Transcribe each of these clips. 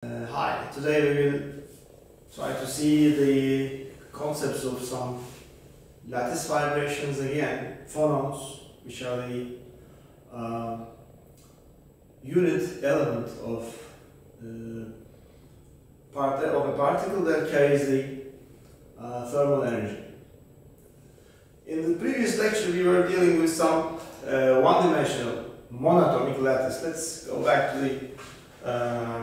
Hi, today we will try to see the concepts of some lattice vibrations again, phonons, which are the unit element of a particle that carries the thermal energy. In the previous lecture we were dealing with some one-dimensional monatomic lattice. Let's go back to the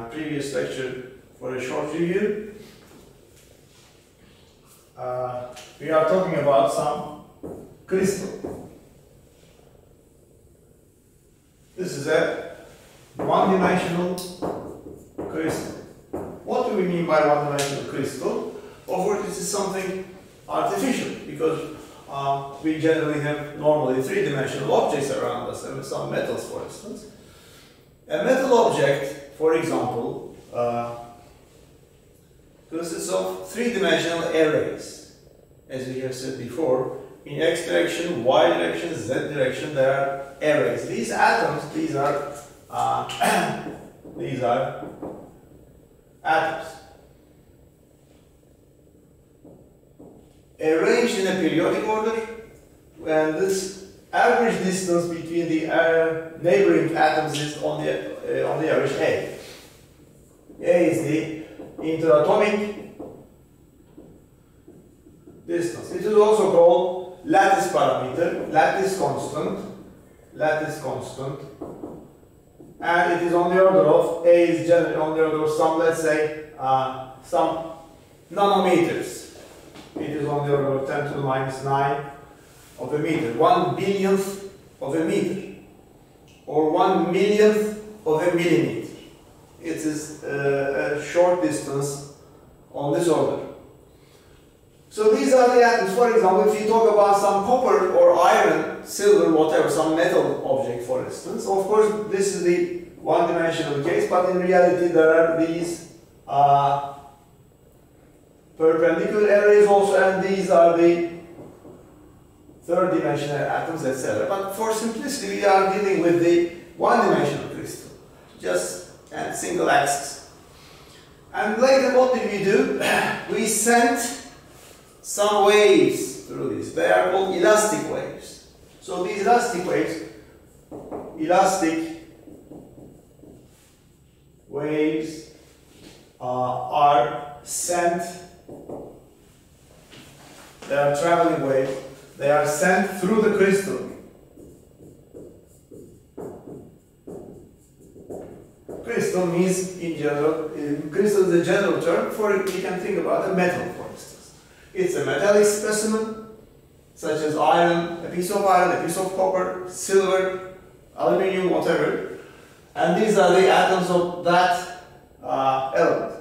previous lecture for a short review. We are talking about some crystal. This is a one-dimensional crystal. What do we mean by one-dimensional crystal? Of course, this is something artificial because we generally have normally three-dimensional objects around us, and some metals, for instance. A metal object, for example, consists of three-dimensional arrays. As we have said before, in x direction, y direction, z direction, there are arrays. These atoms, these are atoms arranged in a periodic order, and this average distance between the neighboring atoms is on the average A. A is the interatomic distance. It is also called lattice parameter, lattice constant, and it is on the order of, A is generally on the order of some, let's say, some nanometers. It is on the order of 10 to the minus 9 of a meter, 1/1000th of a meter, or 1/1,000,000th of a millimeter. It is a short distance on this order. So these are the atoms. For example, if you talk about some copper or iron, silver, whatever, some metal object, for instance, of course this is the one-dimensional case, but in reality there are these perpendicular arrays also, and these are the third-dimensional atoms, etc. But for simplicity, we are dealing with the one-dimensional crystal, just a single axis. And later, what did we do? We sent some waves through this. They are called elastic waves. So these elastic waves are sent. They are traveling waves. They are sent through the crystal. Crystal means, in general, crystal is a general term for it. We can think about a metal, for instance. It's a metallic specimen, such as iron, a piece of iron, a piece of copper, silver, aluminium, whatever. And these are the atoms of that element.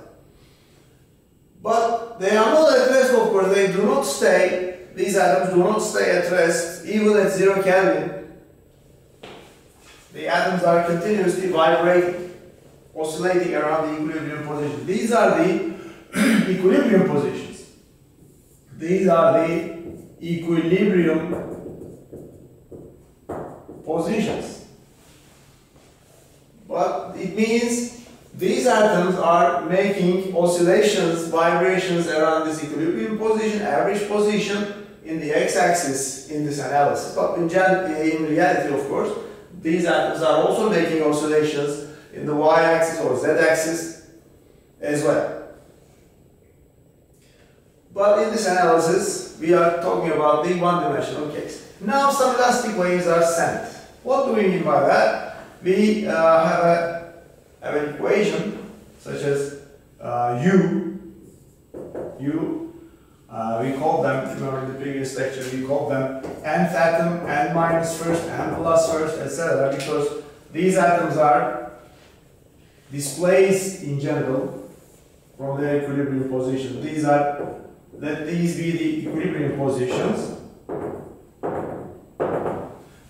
But they are not at rest, of course. They do not stay. These atoms do not stay at rest, even at 0 Kelvin. The atoms are continuously vibrating, oscillating around the equilibrium position. These are the equilibrium positions. These are the equilibrium positions. But it means these atoms are making oscillations, vibrations around this equilibrium position, average position in the x-axis in this analysis. But in reality, of course, these atoms are also making oscillations in the y-axis or z-axis as well. But in this analysis, we are talking about the one-dimensional case. Now some elastic waves are sent. What do we mean by that? We have an equation such as we called them, remember in the previous lecture, we called them nth atom, n minus first, n plus first, etc. because these atoms are displaced in general from their equilibrium position. Let these be the equilibrium positions.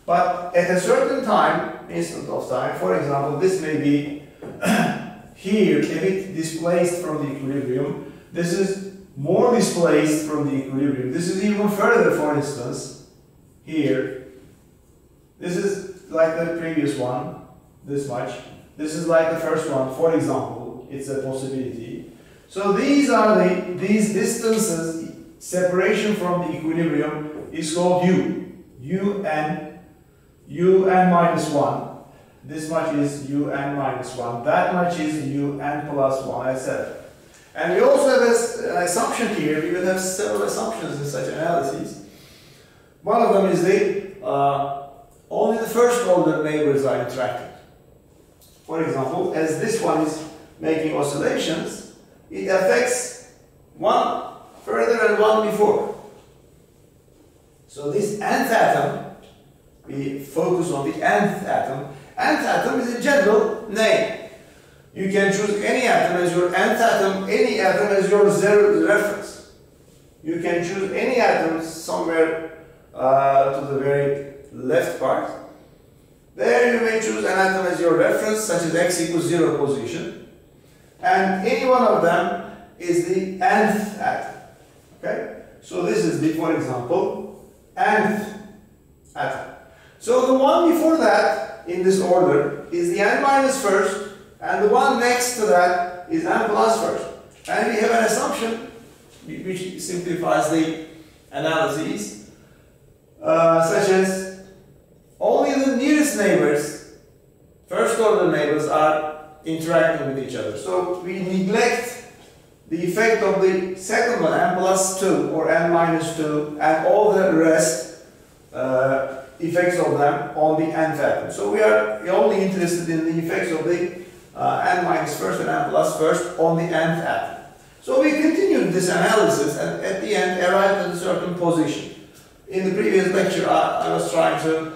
But at a certain time, instant of time, for example, this may be here, a bit displaced from the equilibrium. This is more displaced from the equilibrium. This is even further, for instance, here. This is like the previous one, this much. This is like the first one, for example. it's a possibility. So these are these distances, separation from the equilibrium is called un minus 1. This much is un minus 1, that much is un plus 1, etc. And we also have an assumption here. We will have several assumptions in such analyses. One of them is only the first order neighbors are interacting. For example, as this one is making oscillations, it affects one further and one before. So this nth atom, we focus on the nth atom. Nth atom is a general name. You can choose any atom as your nth atom, any atom as your zero reference. You can choose any atom somewhere to the very left part. There you may choose an atom as your reference, such as x equals 0 position. And any one of them is the nth atom. Okay? So this is the, for example, nth atom. So the one before that, in this order, is the n minus first, and the one next to that is n plus first. And we have an assumption which simplifies the analyses, such as only the nearest neighbors, first order neighbors, are interacting with each other. So we neglect the effect of the second one, n plus 2 or n minus 2, and all the rest effects of them on the nth atom. So we are only interested in the effects of the n minus first and n plus first on the nth atom. So we continued this analysis and at the end arrived at a certain position. In the previous lecture I was trying to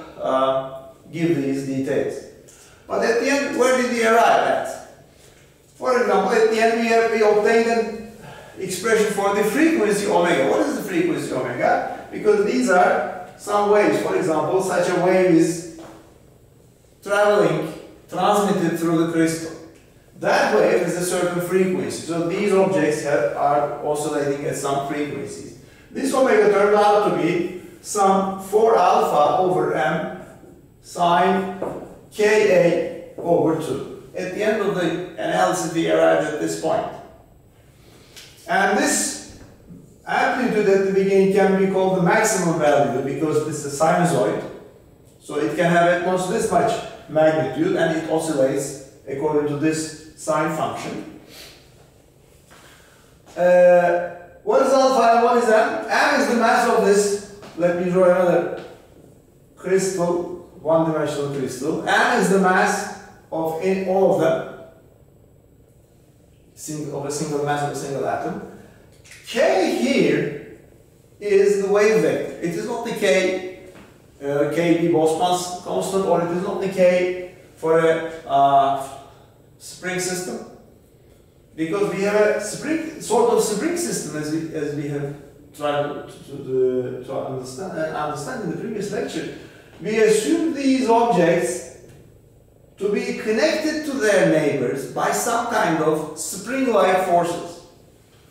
give these details. But at the end, where did we arrive at? For example, at the end we obtained an expression for the frequency omega. What is the frequency omega? Because these are some waves. For example, such a wave is transmitted through the crystal. That wave has a certain frequency. So these objects are oscillating at some frequencies. This omega turned out to be some 4 alpha over m sine Ka over 2. At the end of the analysis, we arrived at this point. And this amplitude at the beginning can be called the maximum value because this is a sinusoid. So it can have at most this much magnitude and it oscillates according to this sine function. What is alpha and what is m? M is the mass of this. Let me draw another crystal, one-dimensional crystal. M is the mass of all of them, of a single mass of a single atom. K here is the wave vector. It is not the K, Kb Boltzmann's constant, or it is not the K for a spring system. Because we have a sort of spring system as we have tried to understand in the previous lecture. We assume these objects to be connected to their neighbors by some kind of spring-like forces.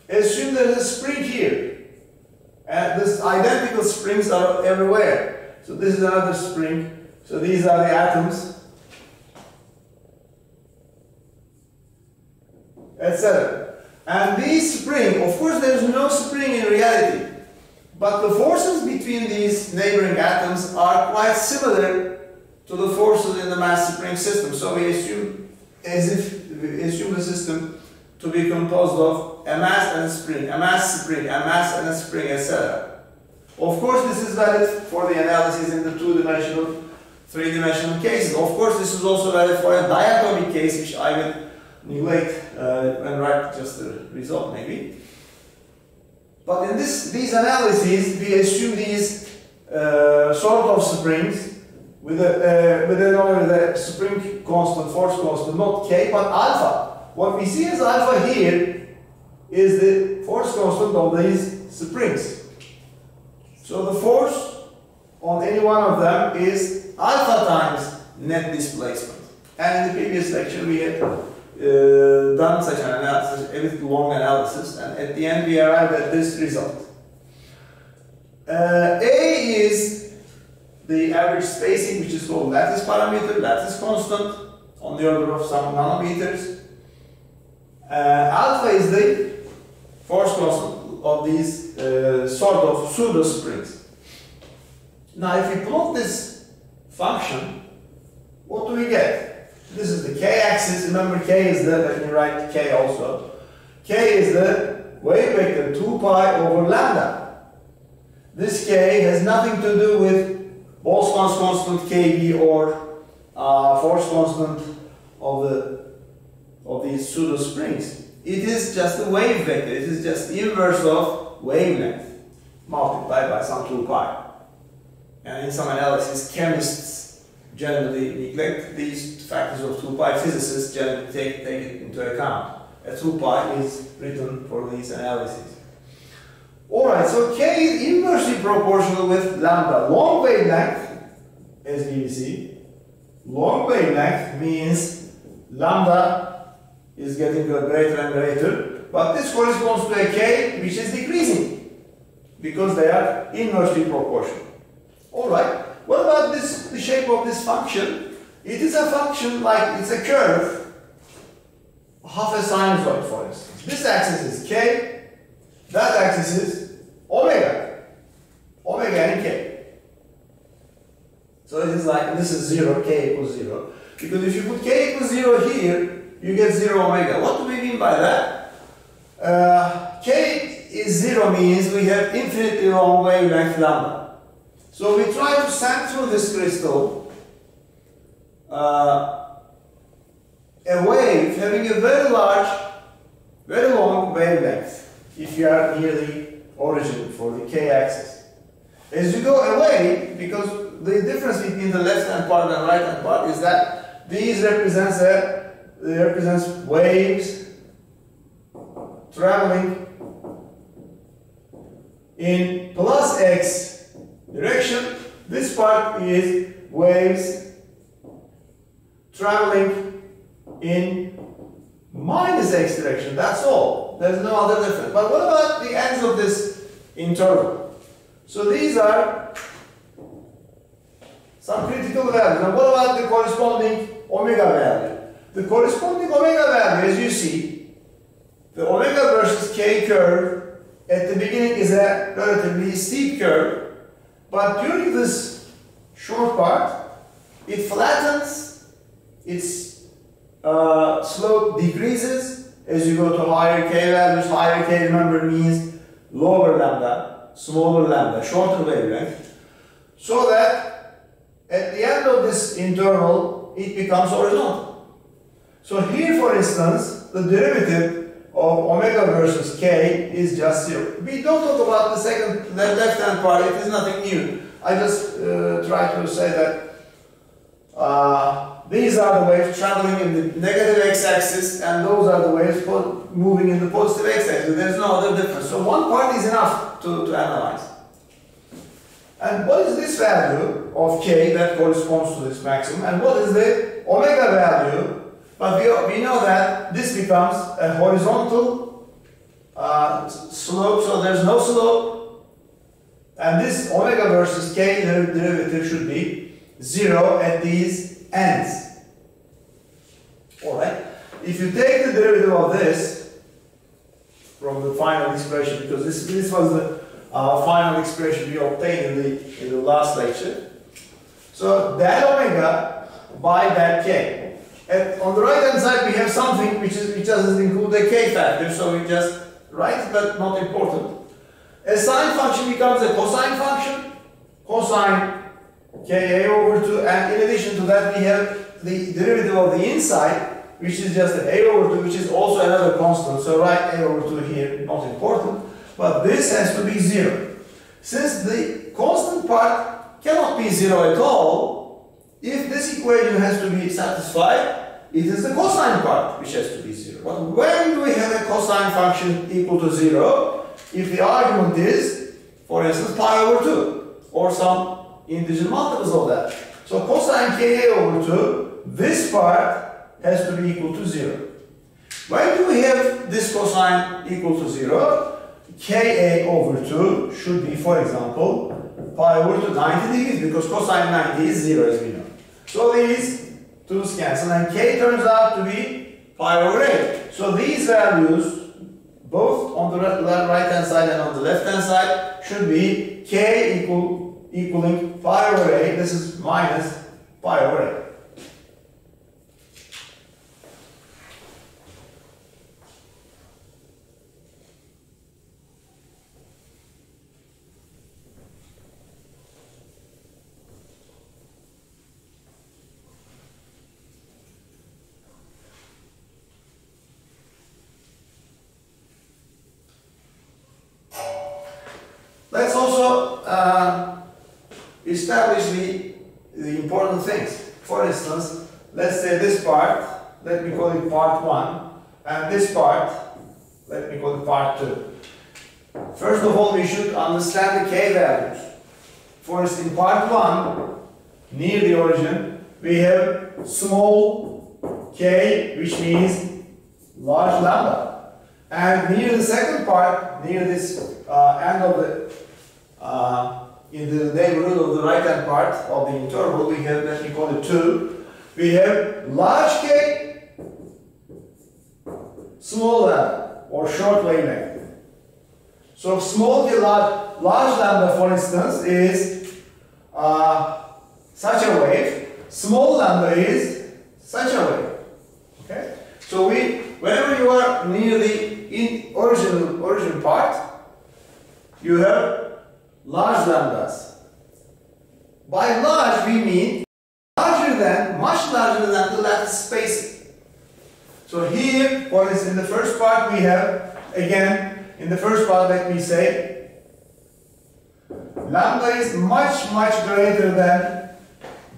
Assume there is a spring here, and these identical springs are everywhere. So this is another spring. So these are the atoms, etc. And these spring, of course there is no spring in reality, but the forces between these neighboring atoms are quite similar to the forces in the mass spring system. So we assume the system to be composed of a mass and a spring, a mass spring, a mass and a spring, etc. Of course this is valid for the analysis in the two-dimensional, three-dimensional cases. Of course this is also valid for a diatomic case, which I will neglect and write just the result maybe. But in these analyses we assume these sort of springs with the spring constant, force constant, not K, but alpha. What we see as alpha here is the force constant of these springs. So the force on any one of them is alpha times net displacement. And in the previous lecture we had done such an analysis, a bit long analysis, and at the end we arrived at this result. A is the average spacing, which is called lattice parameter, lattice constant, on the order of some nanometers. Alpha is the force constant of these sort of pseudo springs. Now, if we plot this function, what do we get? This is the k-axis. Remember, k is the, let me write k also. K is the wave vector 2 pi over lambda. This k has nothing to do with Boltzmann's constant kb or force constant of these pseudo springs. It is just a wave vector. It is just the inverse of wavelength multiplied by some 2 pi. And in some analysis, chemists generally neglect these factors of 2 pi. Physicists generally take it into account. A 2 pi is written for these analyses. Alright, so k is inversely proportional with lambda. Long wavelength, as we see, long wavelength means lambda is getting greater and greater, but this corresponds to a k which is decreasing because they are inversely proportional. Alright, what about this, the shape of this function? It is a function like it's a curve, half a sinusoid for instance. This axis is k, that axis is omega, omega and k. So it is like, this is 0, k equals 0. Because if you put k equals 0 here, you get 0 omega. What do we mean by that? K is 0 means we have infinitely long wavelength lambda. So we try to send through this crystal a wave having a very large, very long wavelength if you are near the origin for the k-axis. As you go away, because the difference between the left-hand part and right-hand part is that these represents waves traveling in plus x direction. This part is waves traveling in minus x direction. That's all. There's no other difference. But what about the ends of this interval? So these are some critical values. Now what about the corresponding omega value? The corresponding omega value, as you see, the omega versus k curve at the beginning is a relatively steep curve, but during this short part, it flattens, its slope decreases as you go to higher k values. Higher k, remember, means lower lambda, smaller lambda, shorter wavelength, so that at the end of this interval, it becomes horizontal. So here, for instance, the derivative of omega versus k is just 0. We don't talk about the second, the left-hand part. It is nothing new. I just try to say that these are the waves traveling in the negative x-axis, and those are the waves moving in the positive x-axis. There's no other difference. So one part is enough to analyze. And what is this value of k that corresponds to this maximum? And what is the omega value? But we know that this becomes a horizontal slope, so there's no slope. And this omega versus k derivative should be 0 at these ends. Alright? If you take the derivative of this from the final expression, because this was the final expression we obtained in the last lecture. So that omega by that k. On the right hand side we have something which doesn't include a k factor, so we just write it, but not important. A sine function becomes a cosine function, cosine ka over 2, and in addition to that we have the derivative of the inside, which is just a over 2, which is also another constant, so write a over 2 here, not important, but this has to be 0. Since the constant part cannot be 0 at all, if this equation has to be satisfied, it is the cosine part which has to be 0. But when do we have a cosine function equal to 0? If the argument is, for instance, pi over 2, or some integer multiples of that. So cosine ka over 2, this part has to be equal to 0. When do we have this cosine equal to 0? Ka over 2 should be, for example, pi over 2, 90 degrees, because cosine 90 is 0, as we know. So these 2's cancel, and k turns out to be pi over a. So these values, both on the right hand side and on the left hand side, should be k equaling pi over a. This is minus pi over a. Let's also establish the important things. For instance, let's say this part, let me call it part 1, and this part, let me call it part 2. First of all, we should understand the k values. For instance, in part 1, near the origin, we have small k, which means large lambda. And near the second part, near this end of the in the neighborhood of the right hand part of the interval, we have, let me call it 2. We have large k, small lambda, or short wavelength. So small k, large lambda, for instance, is such a wave. Small lambda is such a wave. Okay. So whenever you are near the origin part, you have large lambdas. By large, we mean much larger than the lattice spacing. So here, for instance, in the first part, we have, again, in the first part, let me say, lambda is much, much greater than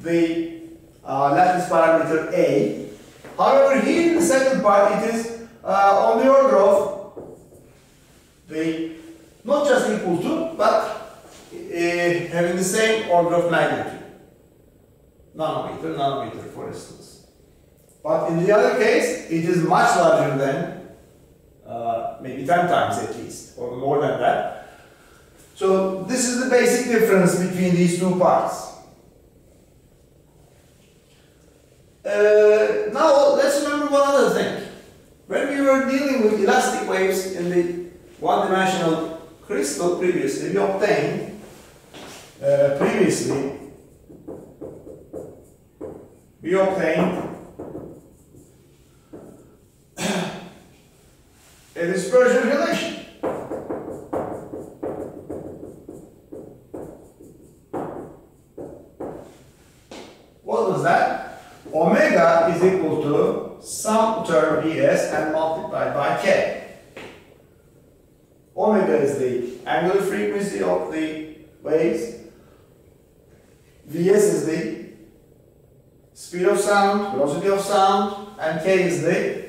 the lattice parameter A. However, here in the second part, it is on the order of not just equal to, but having the same order of magnitude. Nanometer, for instance. But in the other case, it is much larger than maybe 10 times at least, or more than that. So this is the basic difference between these two parts. Now let's remember one other thing. When we were dealing with elastic waves in the one-dimensional crystal previously, we obtained a dispersion relation. What was that? Omega is equal to some term Vs and multiplied by K. Omega is the angular frequency of the waves. Vs is the speed of sound, velocity of sound, and K is the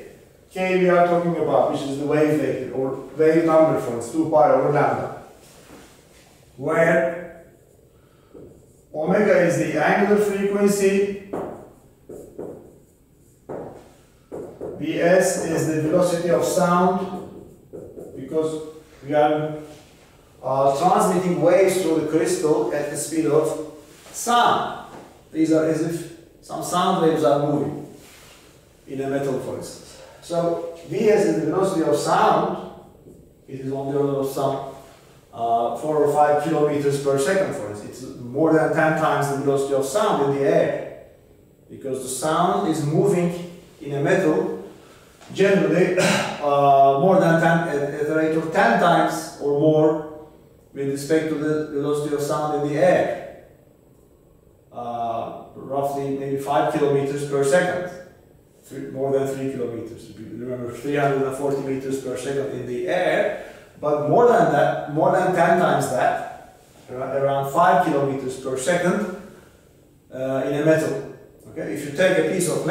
K we are talking about, which is the wave vector or wave number, for instance, 2 pi over lambda, where omega is the angular frequency, Vs is the velocity of sound, because we are transmitting waves through the crystal at the speed of sound. These are as if some sound waves are moving in a metal, for instance. So Vs is the velocity of sound. It is on the order of some 4 or 5 kilometers per second, for instance. It's more than 10 times the velocity of sound in the air, because the sound is moving in a metal generally more than 10, at the rate of 10 times or more with respect to the velocity of sound in the air. Roughly maybe 5 kilometers per second, more than 3 kilometers. Remember, 340 meters per second in the air, but more than that, more than 10 times that, around 5 kilometers per second in a metal. Okay, if you take a piece of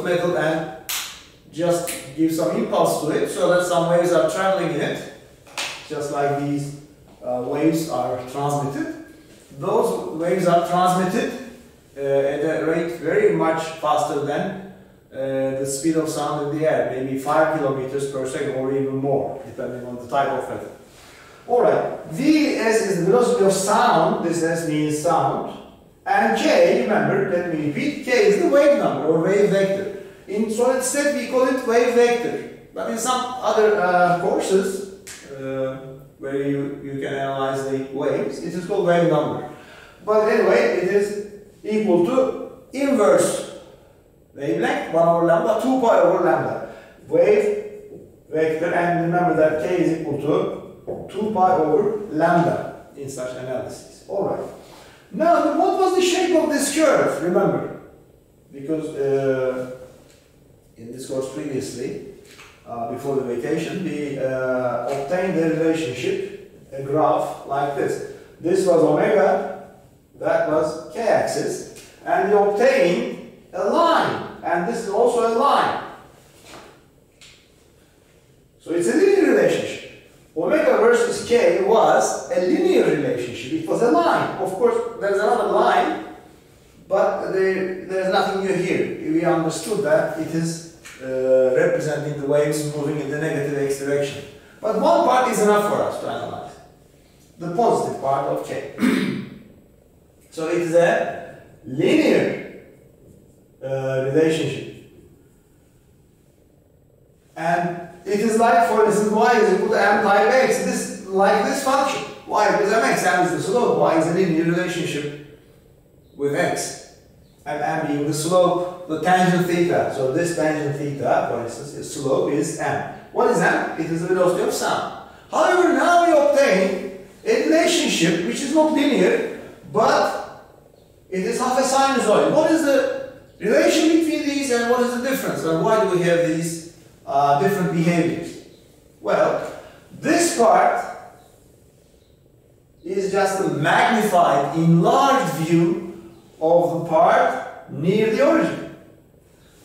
metal, and just give some impulse to it, so that some waves are traveling in it, just like these waves are transmitted. Those waves are transmitted at a rate very much faster than the speed of sound in the air, maybe 5 kilometers per second or even more, depending on the type of metal. Alright, Vs is the velocity of sound, this S means sound, and K, remember, let me repeat, K is the wave number or wave vector. In solid state we call it wave vector. But in some other courses where you can analyze the waves, it is called wave number. But anyway, it is equal to inverse wavelength 1 over lambda, 2 pi over lambda. Wave vector, and remember that k is equal to 2 pi over lambda in such analysis. Alright. Now, what was the shape of this curve? Remember, because in this course previously, before the vacation, we obtained the relationship, a graph like this. This was omega, that was k-axis, and we obtained a line, and this is also a line. So it's a linear relationship. Omega versus k was a linear relationship. It was a line. Of course, there's another line, but there's nothing new here. We understood that it is representing the waves moving in the negative x direction. But one part is enough for us to analyze. The positive part of k. So it is a linear relationship. And it is like, for instance, y is equal to m times x. This like this function. Y equals mx, m is the slope. Y is a linear relationship with x. And m being the slope, the tangent theta. So this tangent theta, for instance, its slope is m. What is m? It is the velocity of sound. However, now we obtain a relationship which is not linear, but it is half a sinusoid. What is the relation between these and what is the difference? And why do we have these different behaviors? Well, this part is just a magnified, enlarged view of the part near the origin.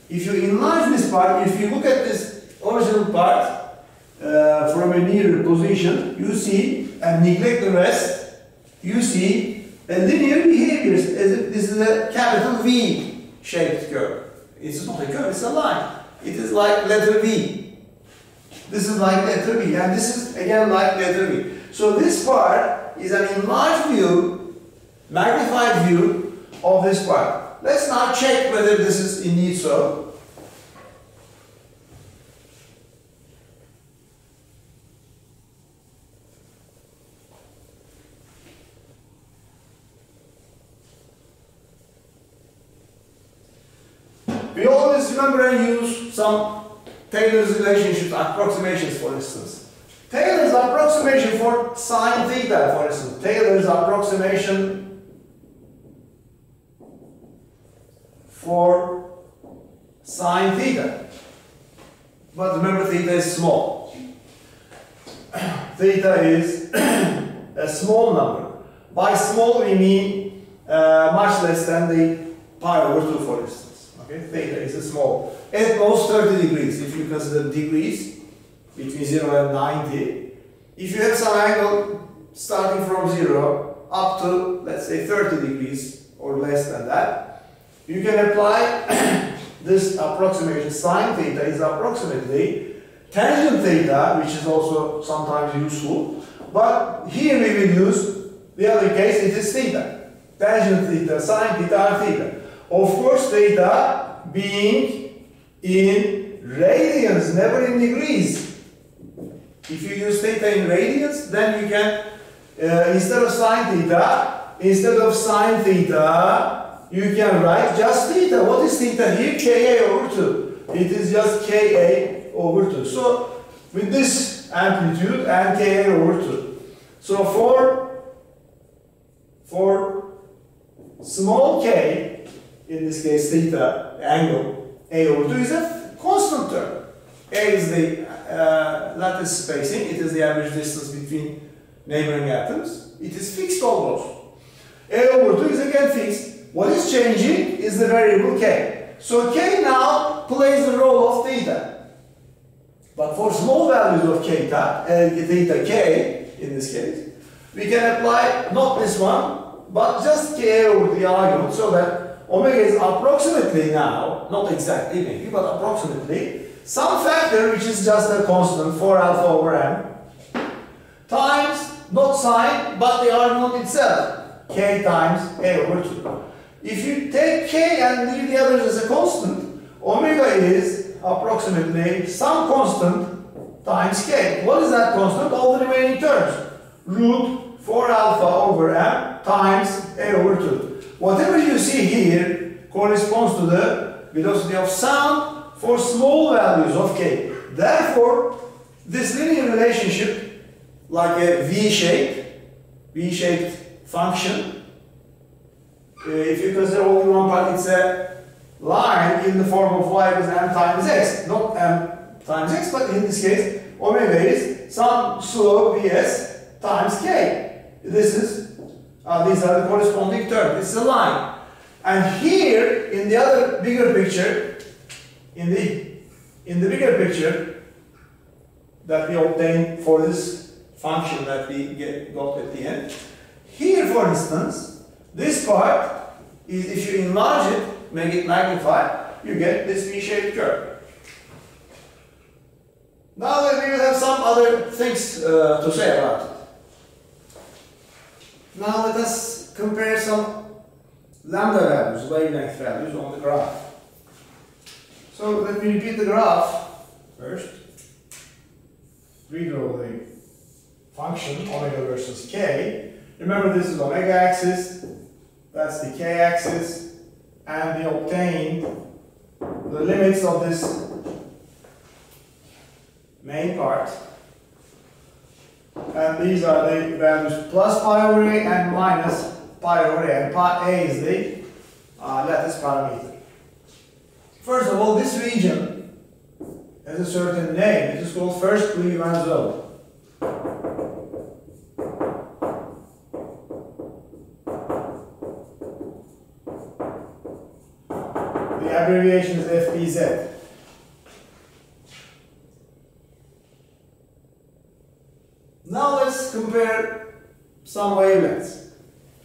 If you enlarge this part, if you look at this original part from a nearer position, you see, and neglect the rest, you see a linear behavior, as if this is a capital V shaped curve. It's not a curve, it's a line. It is like letter V. This is like letter V, and this is again like letter V. So this part is an enlarged view, magnified view of this part. Let's now check whether this is indeed so. We always remember and use some Taylor's relationships, approximations, for instance. Taylor's approximation for sine theta, for instance. Taylor's approximation for sine theta. But remember, theta is small. Theta is a small number. By small, we mean much less than the pi over 2, for instance. Okay, theta is a small. At most 30 degrees, if you consider degrees between 0 and 90. If you have some angle starting from 0 up to, let's say, 30 degrees or less than that, you can apply this approximation. Sine theta is approximately tangent theta, which is also sometimes useful. But here we will use the other case, it is theta. Tangent theta, sine theta are theta. Of course, theta being in radians, never in degrees. If you use theta in radians, then you can, instead of sine theta, you can write just theta. What is theta here? Ka over 2. It is just Ka over 2. So, with this amplitude and Ka over 2. So, for small k, in this case theta, the angle A over 2 is a constant term. A is the lattice spacing, it is the average distance between neighboring atoms. It is fixed almost. A over 2 is again fixed. What is changing is the variable k. So k now plays the role of theta. But for small values of theta k, in this case, we can apply not this one, but just k over the argument, so that omega is approximately now, not exactly maybe, but approximately, some factor which is just a constant, 4 alpha over m, times, not sine, but the argument itself, k times a over 2. If you take k and leave the others as a constant, Omega is approximately some constant times k. What is that constant? All the remaining terms. Root 4 alpha over m times a over 2. Whatever you see here corresponds to the velocity of sound for small values of k. Therefore, this linear relationship, like a V-shaped function, if you consider only one part, it's a line in the form of y equals m times x, not m times x, but in this case, omega is some slope Vs times k. This is, these are the corresponding terms. It's a line. And here, in the other bigger picture, in the bigger picture that we obtain for this function that we got at the end, here, for instance, this part is, if you enlarge it, make it magnify, you get this V-shaped curve. Now we will have some other things to say about it. Now let us compare some lambda values, wavelength values on the graph. So let me repeat the graph first. Redraw the function omega versus k. Remember, this is omega axis, that's the k axis, and we obtain the limits of this main part. And these are the values plus pi over a and minus pi over a. And pi a is the lattice parameter. First of all, this region has a certain name. It is called first Cleveland zone. The abbreviation is FPZ. Now let's compare some wavelengths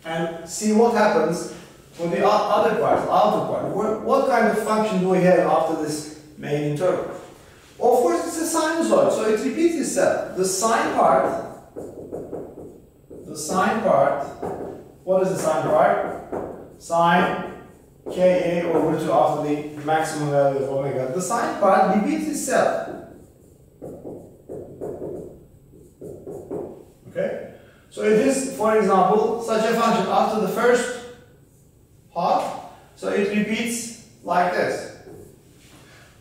and see what happens for the other part, outer part. What kind of function do we have after this main interval? Of course, it's a sinusoid, so it repeats itself. The sine part, what is the sine part? Sine Ka over 2 after the maximum value of omega. The sine part repeats itself. Okay? So it is, for example, such a function after the first half, so it repeats like this.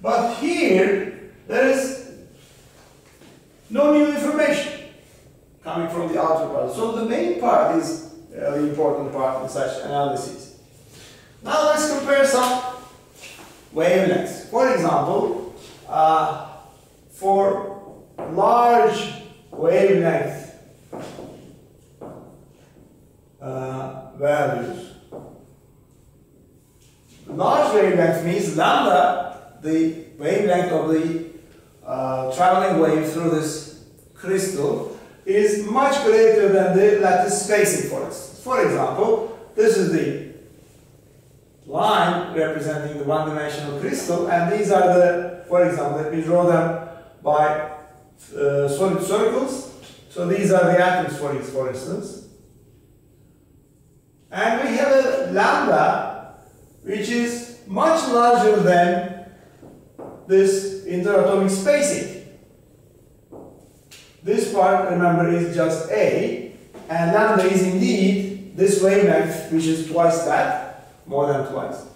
But here, there is no new information coming from the outer part. So the main part is the important part in such analyses. Now let's compare some wavelengths. For example, for large wavelength values. Large wavelength means lambda, the wavelength of the traveling wave through this crystal, is much greater than the lattice spacing, for instance. For example, this is the line representing the one-dimensional crystal, and these are the, for example, let me draw them by solid circles. So these are the atoms, for instance. And we have a lambda which is much larger than this interatomic spacing. This part, remember, is just A, and lambda is indeed this wavelength, which is twice that, more than twice,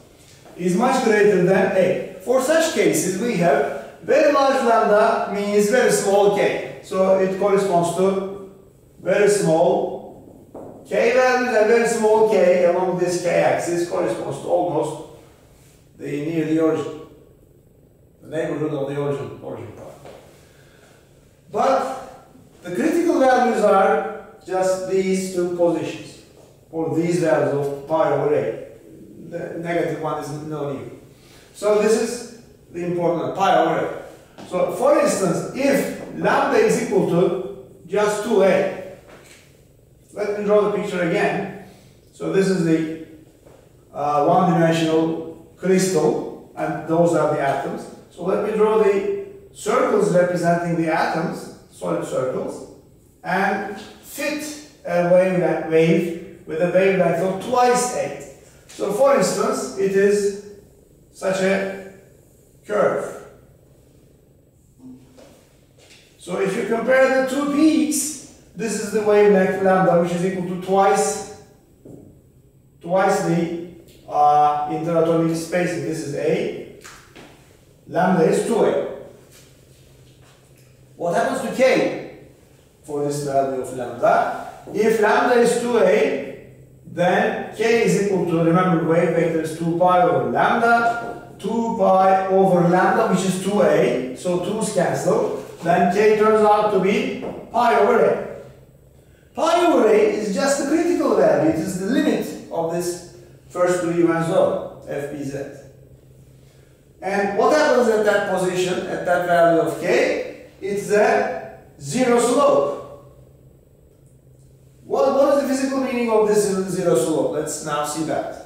is much greater than A. For such cases, we have very large lambda means very small k. So it corresponds to very small k values, and very small k along this k-axis corresponds to almost near the origin, the neighborhood of the origin part. But the critical values are just these two positions, or these values of pi over a. The negative one is known here. So this is the important pi over a. So for instance, if lambda is equal to just 2a, let me draw the picture again. So this is the one-dimensional crystal, and those are the atoms. So let me draw the circles representing the atoms, solid circles, and fit a wave with a wavelength of twice a. So for instance, it is such a curve. So if you compare the two peaks, this is the wavelength lambda, which is equal to twice the interatomic spacing. This is A, lambda is 2A. What happens to K for this value of lambda? If lambda is 2A, then K is equal to, remember, wave vector is 2 pi over lambda, 2 pi over lambda, which is 2A, so 2's cancel. Then K turns out to be pi over A. Pi over A is just the critical value, it is the limit of this first Riemann zone, FBZ. And what happens at that position, at that value of K? It's a zero slope. What is the physical meaning of this zero slope? Let's now see that.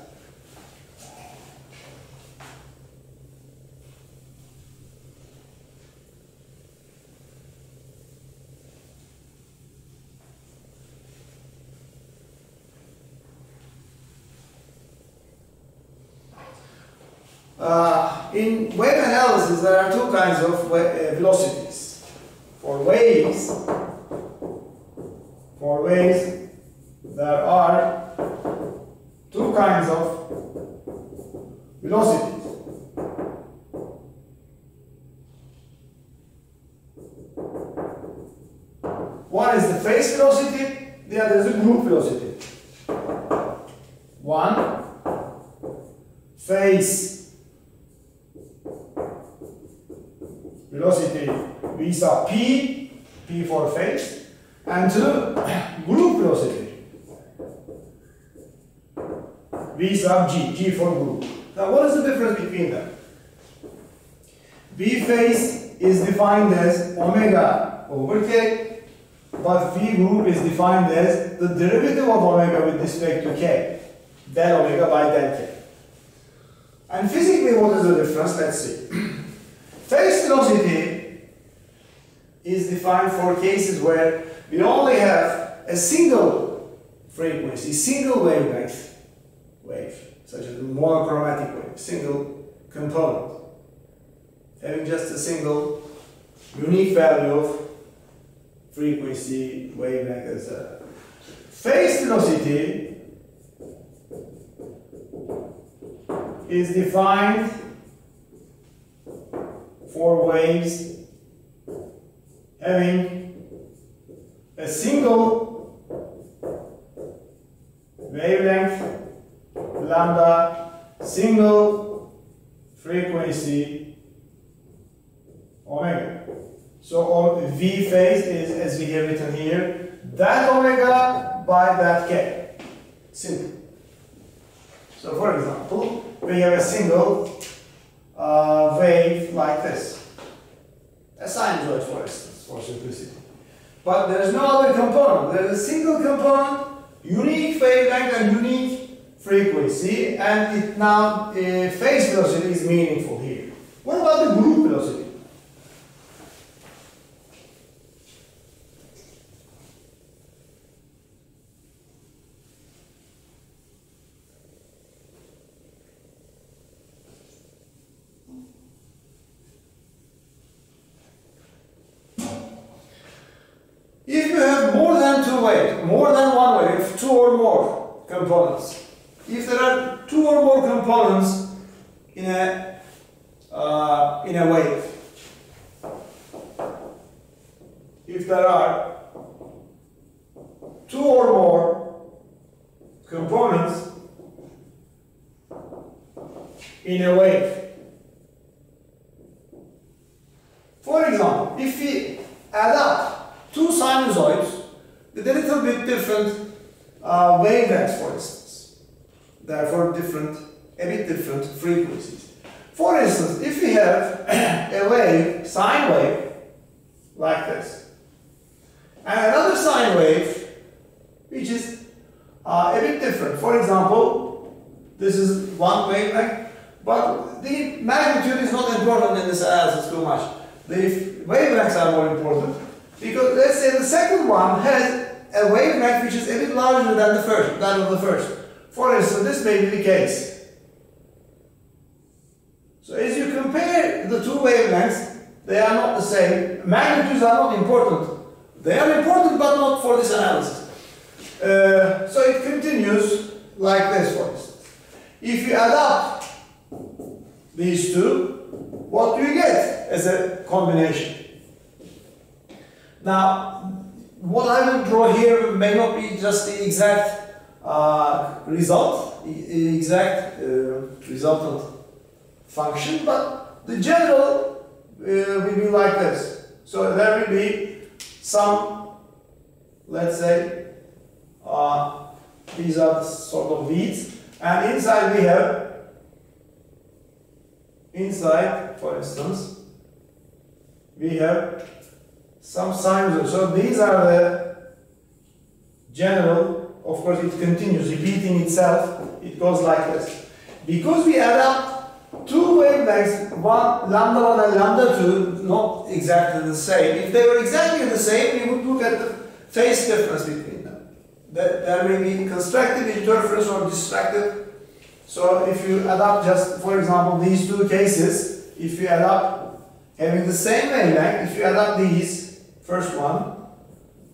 In wave analysis, there are two kinds of velocities. For waves, there are two kinds of velocities. One is the phase velocity, the other is the group velocity. One, phase velocity V sub P, P for phase, and two, group velocity V sub G, G for group. Now what is the difference between them? V phase is defined as omega over K, but V group is defined as the derivative of omega with respect to K, del omega by del K. And physically, what is the difference? Let's see. Phase velocity is defined for cases where we only have a single frequency, single wavelength wave, such as a monochromatic wave, single component, having just a single unique value of frequency, wavelength, etc. Phase velocity is defined for waves having a single wavelength lambda, single frequency omega. So V phase is, as we have written here, that omega by that K. Simple. So for example, we have a single wave like this. A sinusoid, for instance, for simplicity. But there is no other component. There is a single component, unique wavelength and unique frequency, and it now phase velocity is meaningful here. What about the group velocity? If you have more than two waves, more than one wave, two or more components, if there are two or more components in a wave, if there are two or more components in a wave, for example, if we add up two sinusoids with a little bit different wavelengths, for instance, therefore a bit different frequencies. For instance, if we have a wave, sine wave, like this, and another sine wave, which is a bit different. For example, this is one wavelength, but the magnitude is not important in this analysis too much. The wavelengths are more important. Because let's say the second one has a wavelength which is a bit larger than the first, that of the first. For instance, this may be the case. So as you compare two wavelengths, they are not the same. Magnitudes are not important. They are important, but not for this analysis. So it continues like this, for instance. If you add up these two, what do you get as a combination? Now, what I will draw here may not be just the exact resultant function, but the general will be like this. So there will be some, let's say, these are the sort of leads, and inside we have, for instance, we have some sinusoids. So these are the general. Of course, it continues repeating itself. It goes like this. Because we add up two wavelengths, one lambda 1 and lambda 2, not exactly the same. If they were exactly the same, we would look at the phase difference between them. There may be constructive interference or destructive. So if you add up just, for example, these two cases, if you add up having the same wavelength, if you add up these, first one,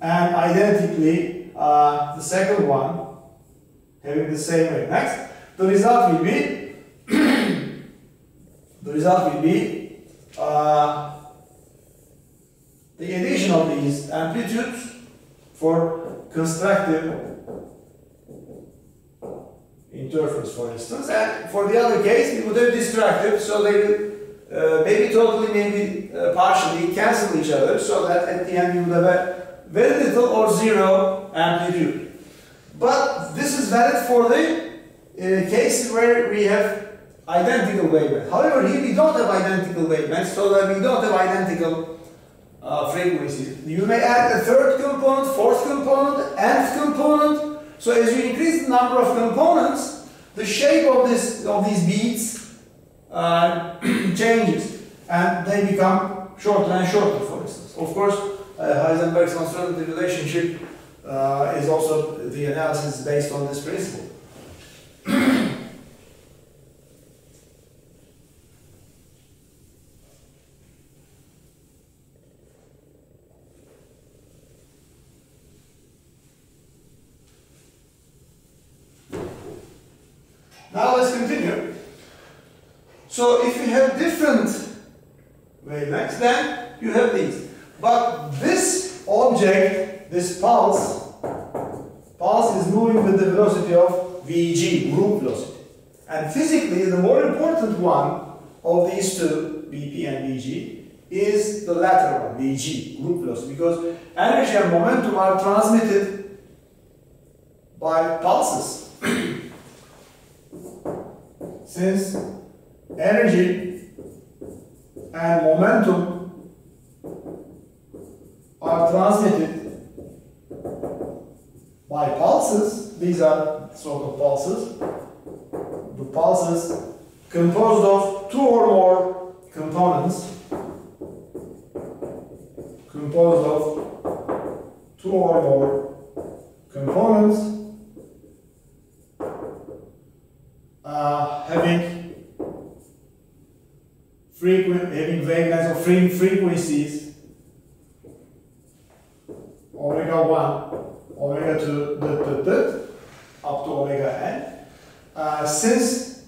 and identically the second one, having the same wavelength, the result will be the addition of these amplitudes for constructive interference, for instance, and for the other case we would have destructive, so they will maybe totally, maybe partially cancel each other, so that at the end you would have a very little or zero amplitude. But this is valid for the cases where we have identical wavelengths. However, here we don't have identical wavelengths, so that we don't have identical frequencies. You may add a third component, fourth component, nth component. So as you increase the number of components, the shape of these beads changes, and they become shorter and shorter, for instance. Of course, Heisenberg's uncertainty relationship is also, the analysis is based on this principle. Now let's continue. So if you have different wavelengths, then you have these. But this object, this pulse is moving with the velocity of Vg, group velocity. And physically, the more important one of these two, Vp and Vg, is the latter one, Vg, group velocity, because energy and momentum are transmitted by pulses. Since energy and momentum are transmitted by pulses, these are sort of pulses, the pulses composed of two or more components, having wavelengths of frequencies omega 1, omega 2, up to omega n. Since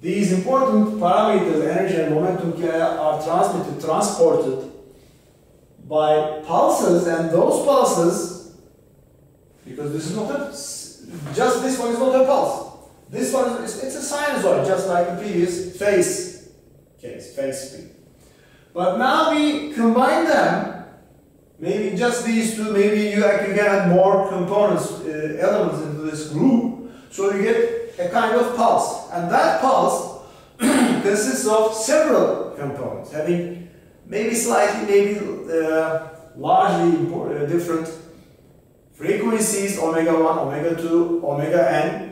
these important parameters, energy and momentum, are transported by pulses, and those pulses, because this is not just this one is not a pulse. This one it's a sinusoid, just like the previous phase case, phase speed. But now we combine them, maybe just these two, maybe you can add more components, elements into this group, so you get a kind of pulse. And that pulse consists of several components, having maybe slightly, maybe largely different frequencies, omega 1, omega 2, omega n,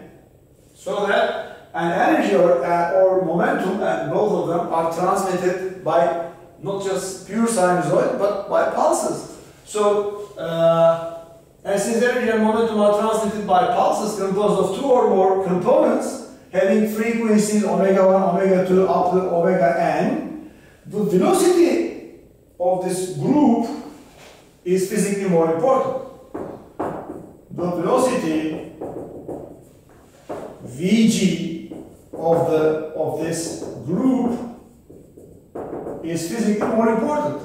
so that an energy or momentum, and both of them are transmitted by not just pure sinusoid, but by pulses. So, and since energy and momentum are transmitted by pulses composed of two or more components, having frequencies omega 1, omega 2, up to omega n, the velocity of this group is physically more important. The velocity Vg of this group is physically more important.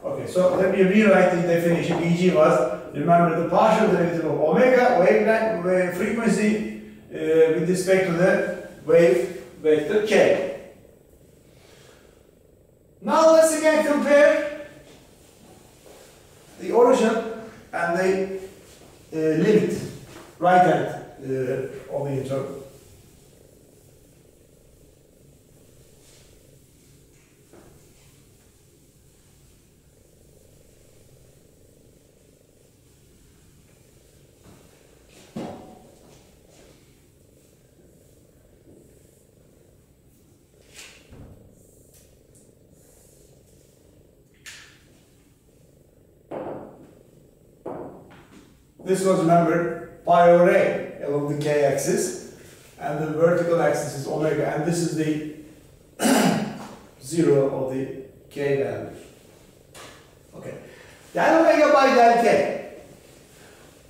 Okay, so let me rewrite the definition. Vg was, remember, the partial derivative of omega, wavelength, frequency with respect to the wave vector k. Now let's again compare the origin and the limit, right hand of the interval. This was, remember, pi over a along the k-axis, and the vertical axis is omega, and this is the 0 of the k value. Okay, del omega by del k.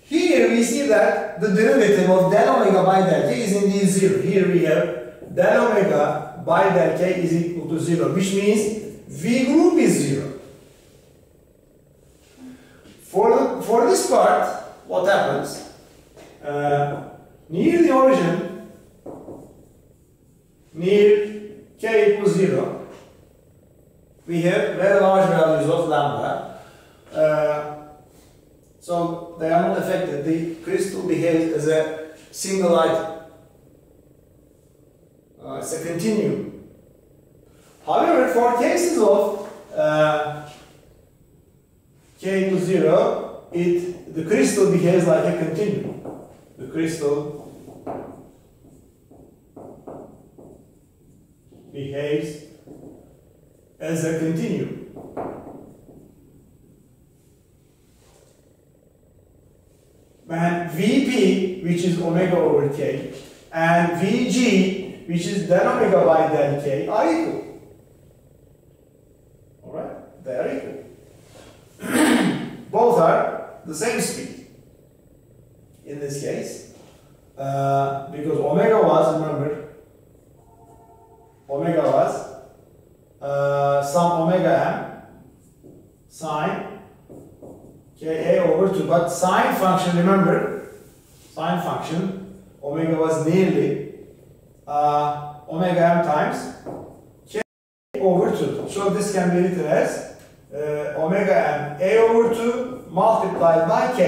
Here we see that the derivative of del omega by del k is indeed 0. Here we have del omega by del k is equal to 0, which means V group is 0. For this part, what happens? Near the origin, near k equals 0, we have very large values of lambda. So they are not affected. The crystal behaves as a single item. It's a continuum. However, for cases of k equals 0, the crystal behaves like a continuum. The crystal behaves as a continuum. And Vp, which is omega over k, and Vg, which is del omega by del k, are equal. Alright? They are equal. Both are the same speed in this case, because omega was, remember, omega was some omega m sine ka over 2, but sine function, remember, sine function, omega was nearly omega m times k over 2. So this can be written as omega m a over 2 multiplied by k.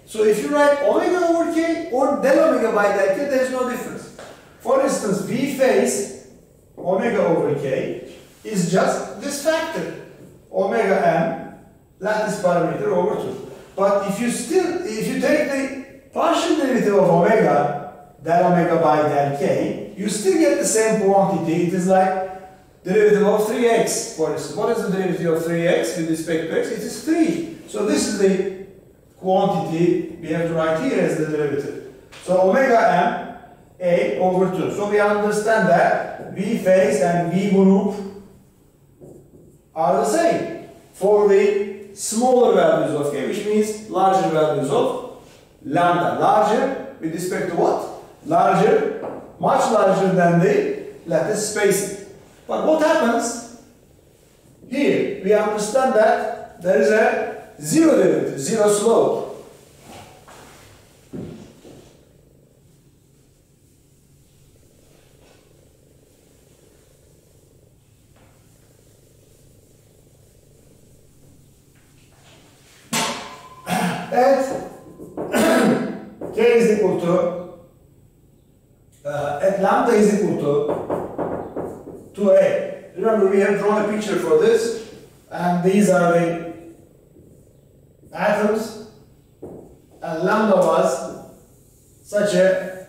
So if you write omega over k or del omega by del k, there is no difference. For instance, V phase omega over k is just this factor, omega m lattice parameter over 2. But if you take the partial derivative of omega, del omega by del k, you still get the same quantity. It is like derivative of 3x, for instance. What is the derivative of 3x with respect to x? It is 3. So this is the quantity we have to write here as the derivative. So omega m a over 2. So we understand that V phase and V group are the same for the smaller values of k, which means larger values of lambda. Larger with respect to what? Larger, much larger than the lattice spacing. But what happens here? We understand that there is a zero derivative, zero slope. At k is equal to, at lambda is equal to a. Remember, we have drawn a picture for this, and these are the atoms, and lambda was such a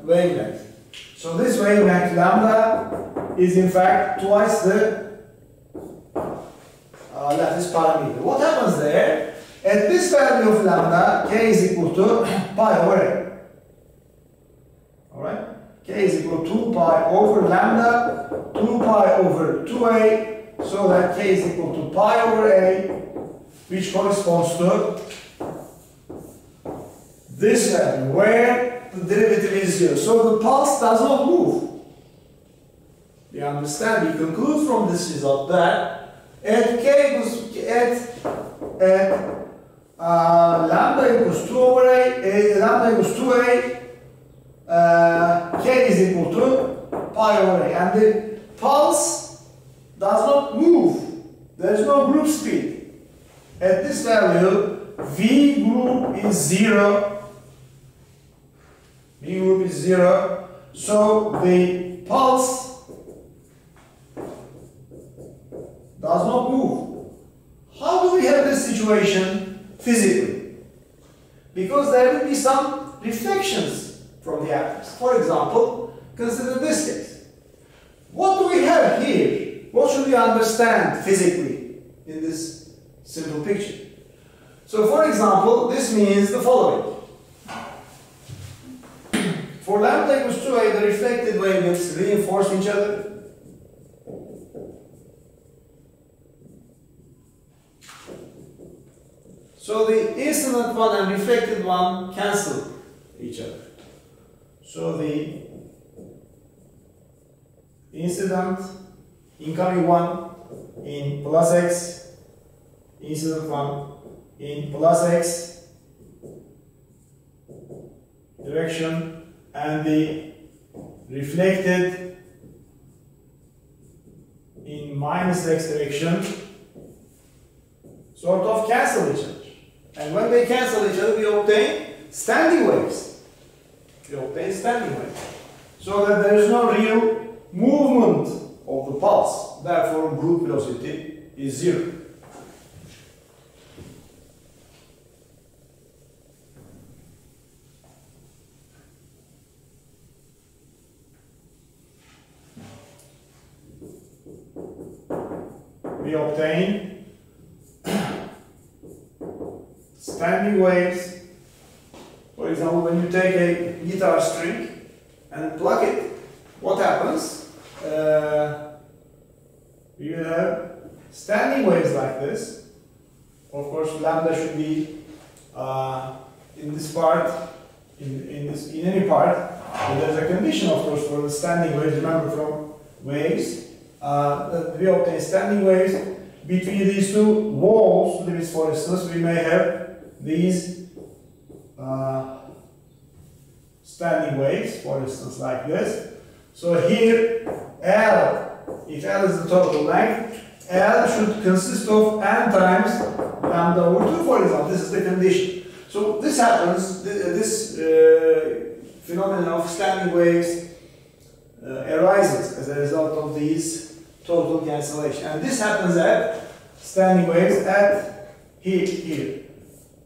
wavelength. So this wavelength lambda is in fact twice the lattice parameter. What happens there? At this value of lambda, k is equal to pi over a. K is equal to 2 pi over lambda, 2 pi over 2a, so that K is equal to pi over a, which corresponds to this value, where the derivative is 0. So the pulse does not move. You understand? We conclude from this result that at K equals, at lambda equals 2 over a, lambda equals 2a, K is equal to pi over a, and the pulse does not move. There is no group speed. At this value, V group is 0. V group is 0. So the pulse does not move. How do we have this situation physically? Because there will be some reflections from the atoms. For example, consider this case. What do we have here? What should we understand physically in this simple picture? So for example, this means the following. For lambda equals 2a, the reflected wavelengths reinforce each other. So the incident one and reflected one cancel each other. So the incident incoming one in plus x, incident one in plus x direction, and the reflected in minus x direction sort of cancel each other. And when they cancel each other, we obtain standing waves. We obtain standing waves. So that there is no real movement of the pulse. Therefore, group velocity is 0. We obtain standing waves. For example, when you take a guitar string and pluck it, what happens? You have standing waves like this. Of course, lambda should be in this part, in any part. But there's a condition, of course, for the standing waves. Remember from waves that we obtain standing waves between these two walls. For instance, we may have these standing waves, for instance, like this. So here, L, if L is the total length, L should consist of n times lambda over 2, for example. This is the condition. So this happens, this phenomenon of standing waves arises as a result of these total cancellation. And this happens at standing waves at here.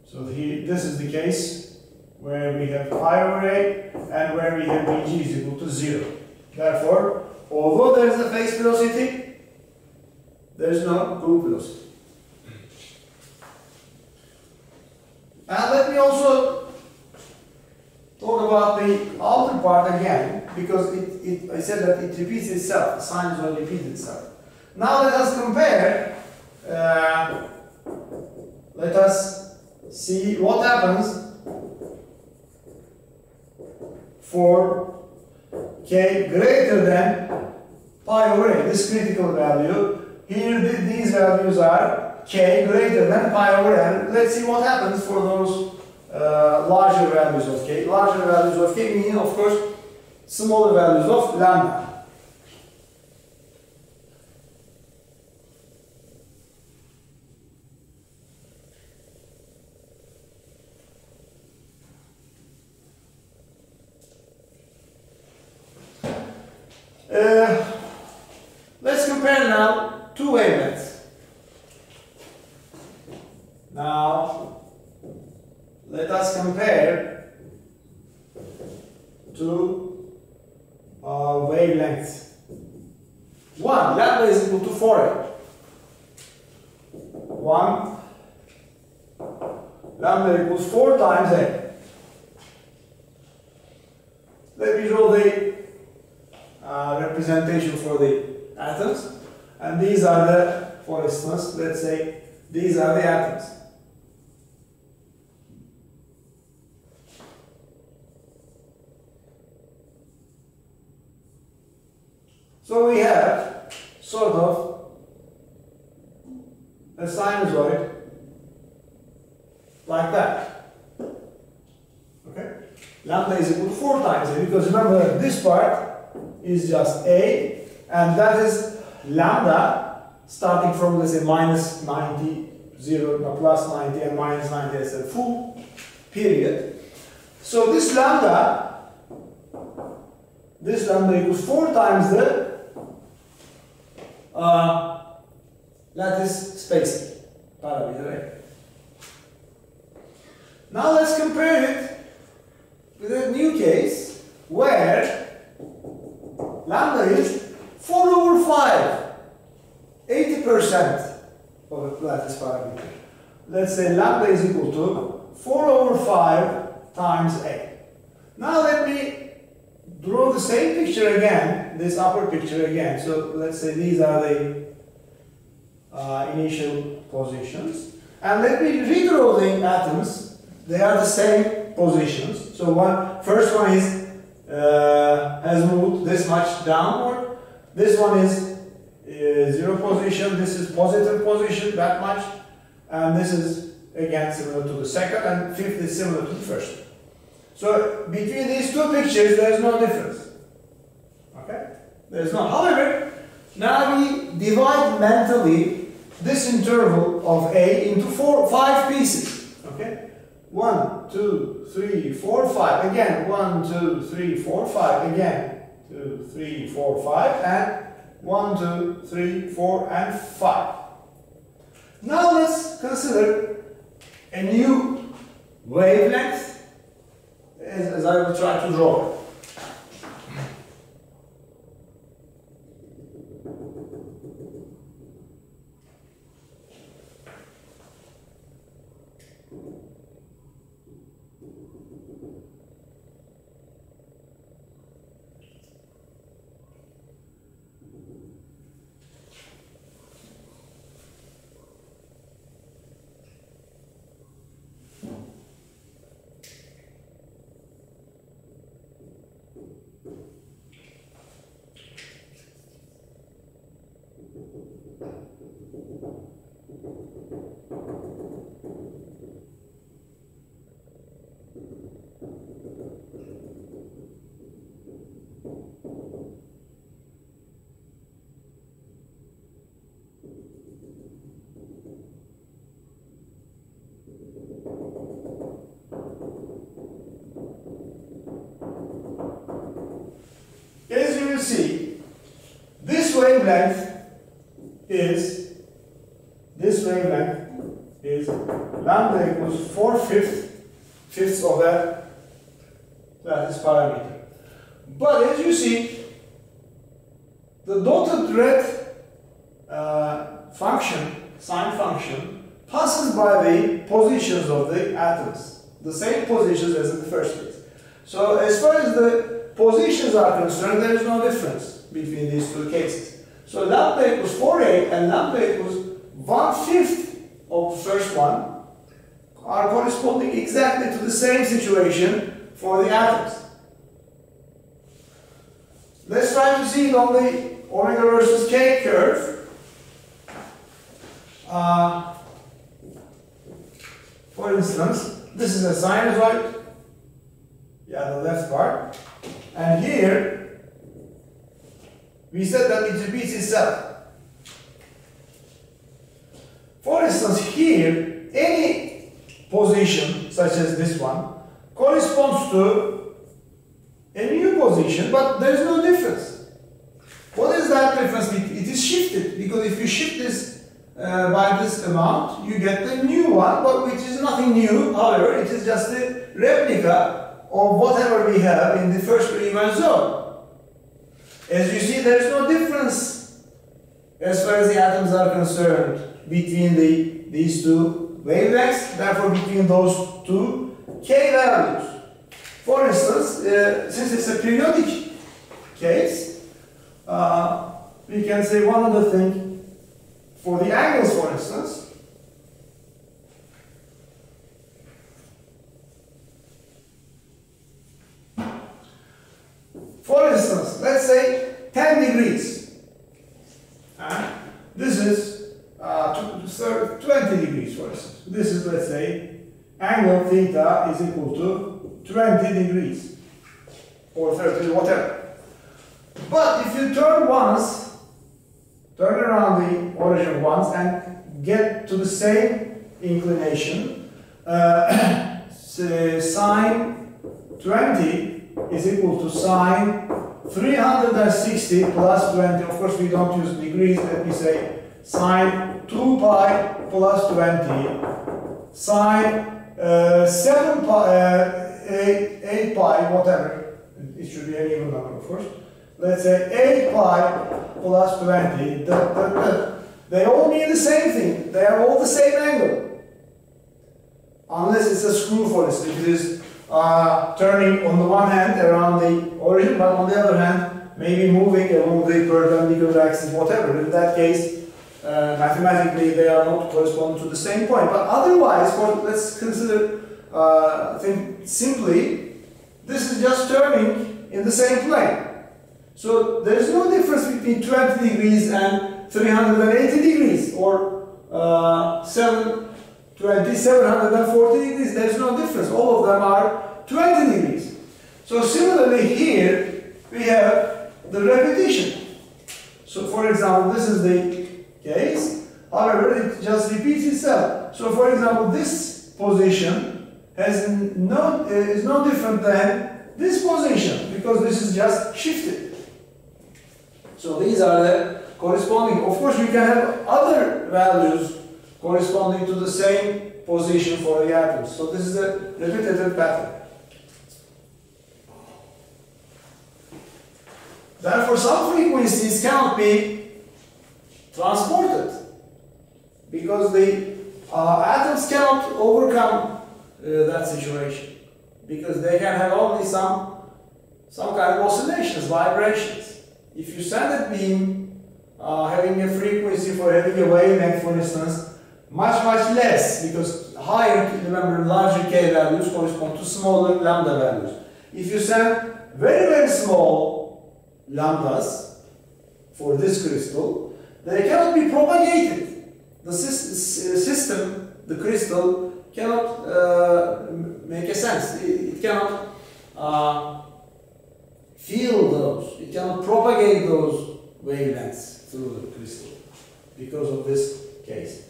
So here, this is the case where we have pi over a and where we have Vg is equal to 0. Therefore, although there is a phase velocity, there is no group velocity. And let me also talk about the outer part again, because I said that it repeats itself, the sign will repeat itself. Now let us compare, let us see what happens for K greater than pi over a, this critical value. Here these values are K greater than pi over n. Let's see what happens for those larger values of K. Larger values of K meaning, of course, smaller values of lambda. Let's compare now two wavelengths. Now, let us compare two wavelengths. One, lambda is equal to 4a. One, lambda equals 4 times a. Let me draw the representation for the atoms, and these are the, for instance, let's say these are the atoms. So we have sort of a sinusoid like that. Okay? Lambda is equal to 4 times A, because remember that this part is just A, and that is lambda starting from, let's say, minus 90, 0, no, plus 90, and minus 90 as a full period. So this lambda equals 4 times the lattice spacing parameter A. Now let's compare it with a new case where lambda is 4 over 5, 80% of the lattice parameter. Let's say lambda is equal to 4 over 5 times A. Now let me draw the same picture again, this upper picture again. So let's say these are the initial positions. And let me redraw the atoms. They are the same positions. So first one is has moved this much downward. This one is 0 position. This is positive position, that much. And this is again similar to the second, and fifth is similar to the first. So between these two pictures, there is no difference. Okay? There is no. However, now we divide mentally this interval of A into 5 pieces. Okay? 1, 2, 3, 4, 5. Again, 1, 2, 3, 4, 5. Again, 2, 3, 4, 5. And 1, 2, 3, 4, and 5. Now let's consider a new wavelength, as I will try to draw it. As you will see, this wavelength is lambda equals 4/5 of that lattice parameter. But as you see, the dotted red sign function, passes by the positions of the atoms, the same positions as in the first case. So as far as the positions are concerned, there is no difference between these two cases. So lambda equals 4A and lambda equals 1/5 of the first one are corresponding exactly to the same situation for the atoms. Let's try to see it on the omega versus k curve. For instance, this is a sinusoid, the left part, and here we said that it repeats itself. For instance, here, any position, such as this one, corresponds to a new position, but there is no difference. What is that difference? It is shifted, because if you shift this by this amount, you get the new one, but which is nothing new. However, it is just a replica of whatever we have in the first Riemann zone. As you see, there is no difference as far as the atoms are concerned between these two wavelengths, therefore between those two k values. For instance, since it's a periodic case, we can say one other thing for the angles, for instance. For instance, let's say 10 degrees. This is 20 degrees, for instance. This is, let's say, angle theta is equal to 20 degrees or 30, whatever. But if you turn once, turn around the origin once and get to the same inclination, sine 20 is equal to sine 360 plus 20. Of course, we don't use degrees. Let me say sine 2 pi plus 20, sine 7 pi, 8 pi, whatever. It should be an even number, of course. Let's say 8 pi plus 20. They all mean the same thing. They are all the same angle. Unless it's a screw, for instance. It is turning on the one hand around the origin, but on the other hand, maybe moving along the perpendicular axis, whatever. In that case, mathematically, they are not corresponding to the same point. But otherwise, let's consider, think simply, this is just turning in the same plane. So there is no difference between 20 degrees and 380 degrees, or 740 degrees. There is no difference. All of them are 20 degrees. So similarly here, we have the repetition. So for example, this is the case. However, it just repeats itself. So for example, this position is no different than this position, because this is just shifted. So these are the corresponding. Of course, you can have other values corresponding to the same position for the atoms. So this is a repetitive pattern. Therefore, some frequencies cannot be transported because the atoms cannot overcome that situation, because they can have only some kind of oscillations, vibrations. If you send a beam having a frequency for having a wavelength, for instance, much less, because higher, remember, larger k values correspond to smaller lambda values. If you send very small lambdas for this crystal, they cannot be propagated. The system, the crystal, cannot make a sense. It cannot feel those. It cannot propagate those wavelengths through the crystal because of this case.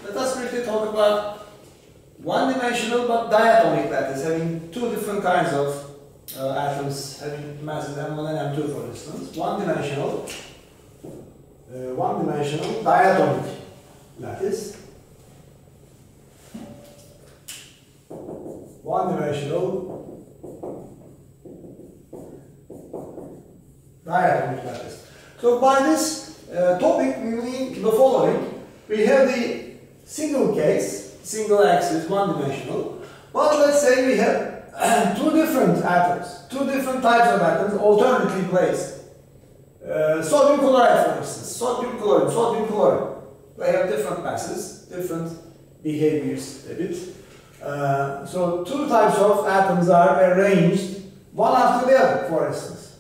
Let us briefly talk about one-dimensional but diatomic lattice, having two different kinds of atoms having masses M1 and M2, for instance. One-dimensional diatomic lattice. One-dimensional diatomic lattice. So by this topic, we mean the following. We have the single case, single axis, one-dimensional. But let's say we have two different atoms, two different types of atoms alternately placed. Sodium chloride, for instance, sodium chloride. They have different masses, different behaviors a bit. So two types of atoms are arranged one after the other, for instance.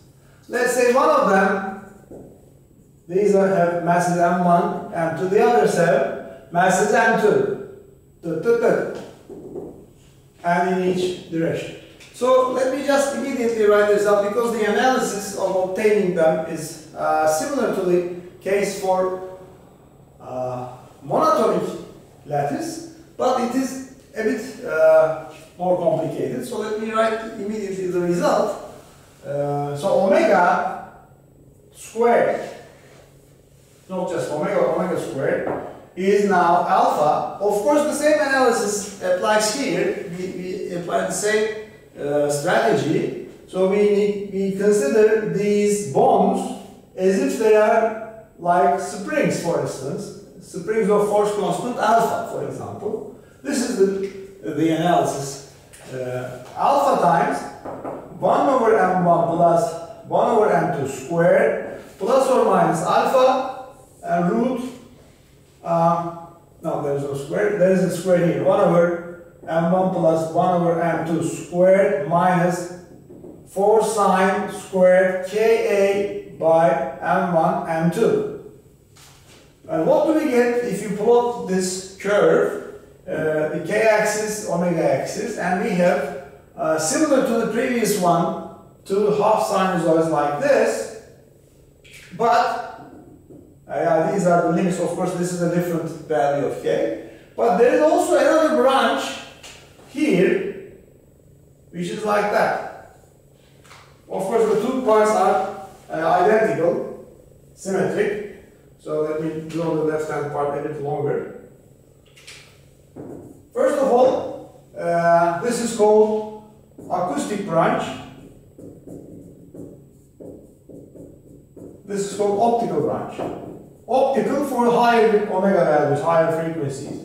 Let's say one of them, these have masses M1, M2, the others have masses M2. And in each direction. So let me just immediately write this up, because the analysis of obtaining them is similar to the case for monatomic lattice, but it is a bit more complicated. So let me write immediately the result. So omega squared, not just omega squared, is now alpha. Of course, the same analysis applies here. We apply the same strategy. So we consider these bonds as if they are like springs, for instance. Springs of force constant alpha, for example. This is the analysis. Alpha times 1 over m1 plus 1 over m2 squared plus or minus alpha and root, no, there's no square, there is a square here, 1 over m1 plus 1 over m2 squared minus 4 sine squared Ka by m1, m2. And what do we get if you plot this curve, the k-axis, omega-axis, and we have, similar to the previous one, two half sinusoids like this, but these are the limits. Of course, this is a different value of k. But there is also another branch here, which is like that. Of course, the two parts are identical, symmetric. So let me draw the left-hand part a bit longer. First of all, this is called acoustic branch. This is called optical branch. Optical for higher omega values, higher frequencies.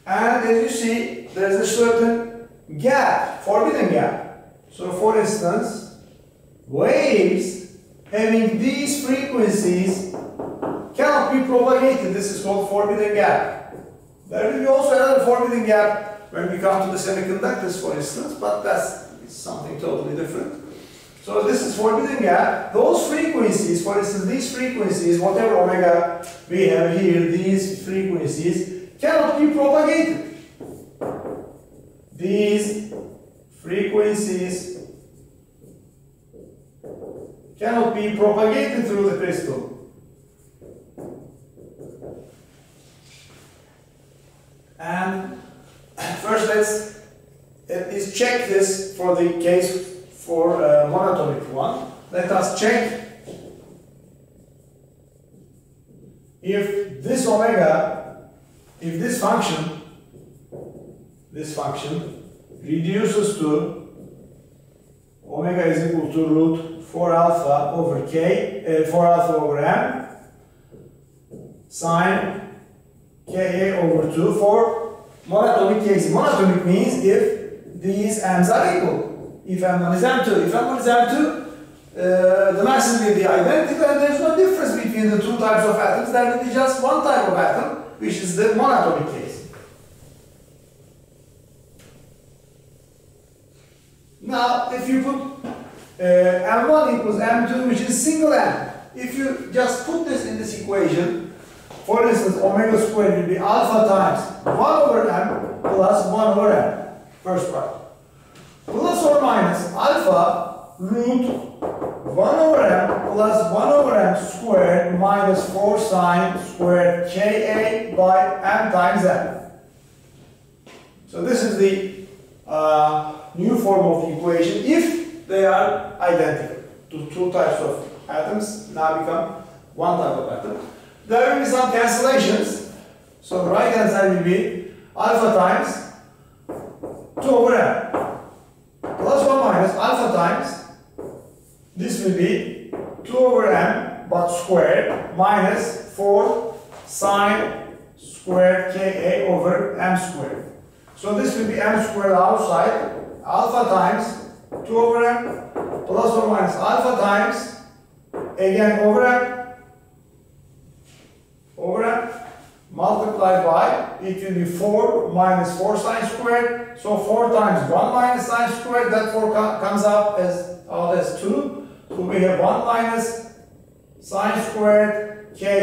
And as you see, there is a certain gap, forbidden gap. So for instance, waves having these frequencies cannot be propagated. This is called forbidden gap. There will be also another forbidden gap when we come to the semiconductors, for instance, but that's something totally different. So this is forbidden gap. Those frequencies, for instance, these frequencies, whatever omega we have here, these frequencies cannot be propagated. These frequencies cannot be propagated through the crystal. And first let's check this for the case for monatomic one. Let us check if this omega, if this function reduces to omega is equal to root 4 alpha over k, 4 alpha over m, sine Ka over 2 for monatomic case. Monatomic means if these m's are equal. If m1 is m2, if m1 is m2, the masses will be identical and there is no difference between the two types of atoms. There will be just one type of atom, which is the monatomic case. Now, if you put m1 equals m2, which is single m, if you just put this in this equation, for instance, omega squared will be alpha times 1 over m plus 1 over m, first part, plus or minus alpha root 1 over m plus 1 over m squared minus 4 sine squared Ka by m times m. So this is the new form of the equation if they are identical. Two types of atoms now become one type of atom. There will be some cancellations. So the right hand side will be alpha times 2 over m plus or minus alpha times, this will be 2 over m but squared minus 4 sine squared Ka over m squared. So this will be m squared outside, alpha times 2 over m plus or minus alpha times, again over m multiplied by, it will be 4 minus 4 sine squared. So 4 times 1 minus sine squared, that 4 comes out as 2. So we have 1 minus sine squared Ka.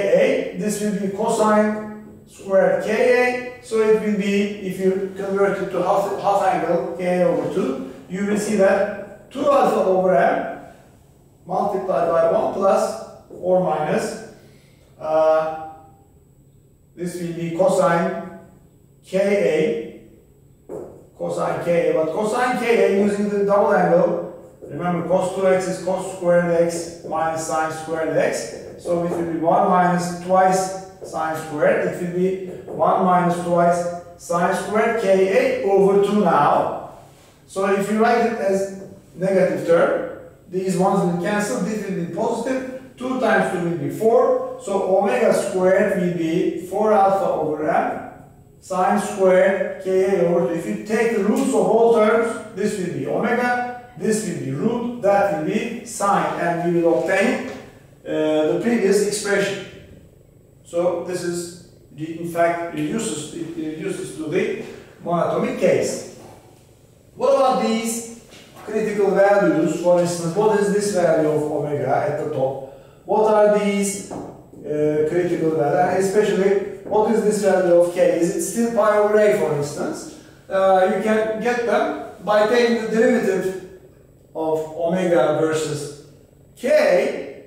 This will be cosine squared Ka. So it will be, if you convert it to half angle, Ka over 2, you will see that 2 alpha over m multiplied by 1 plus or minus, this will be cosine Ka, but cosine Ka using the double angle, remember cos 2x is cos squared x minus sine squared x, so it will be 1 minus twice sine squared, it will be 1 minus twice sine squared Ka over 2 now. So if you write it as negative term, these ones will cancel, this will be positive, 2 times 2 will be 4, so omega squared will be 4 alpha over m sine squared Ka over 2. If you take the roots of all terms, this will be omega this will be root, that will be sine, and we will obtain the previous expression. So this is, in fact, reduces to the monatomic case. What about these critical values? For instance, what is this value of omega at the top? What are these critical values? And especially, what is this value of k? Is it still pi over a, for instance? You can get them by taking the derivative of omega versus k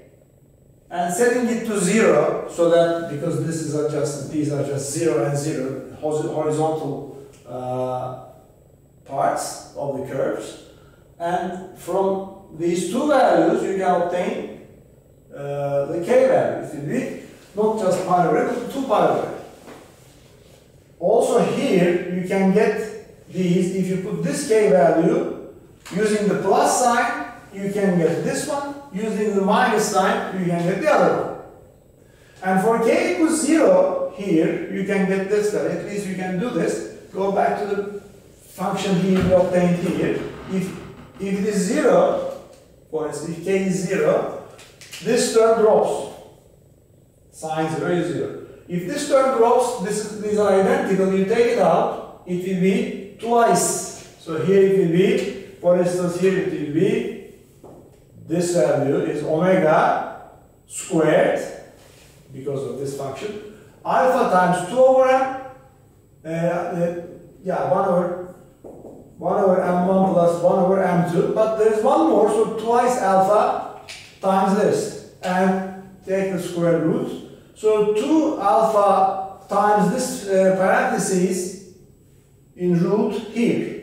and setting it to 0, so that, because this is adjusted, these are just 0 and 0, horizontal parts of the curves. And from these two values, you can obtain the k value. It will be not just pi over a, but 2 pi over a. Also here, you can get these, if you put this k value, using the plus sign, you can get this one. Using the minus sign, you can get the other one. And for k equals 0, here, you can get this value. At least you can do this. Go back to the function here we obtained here. If it is 0, for instance, if k is 0, this term drops. Sine 0 is 0. If this term drops, these are identical, you take it out, it will be twice. So here it will be, for instance, here it will be, this value is omega squared, because of this function, alpha times 2 over m, 1 over m1 plus 1 over m2, but there is one more, so twice alpha times this, and take the square root. So 2 alpha times this parentheses in root here.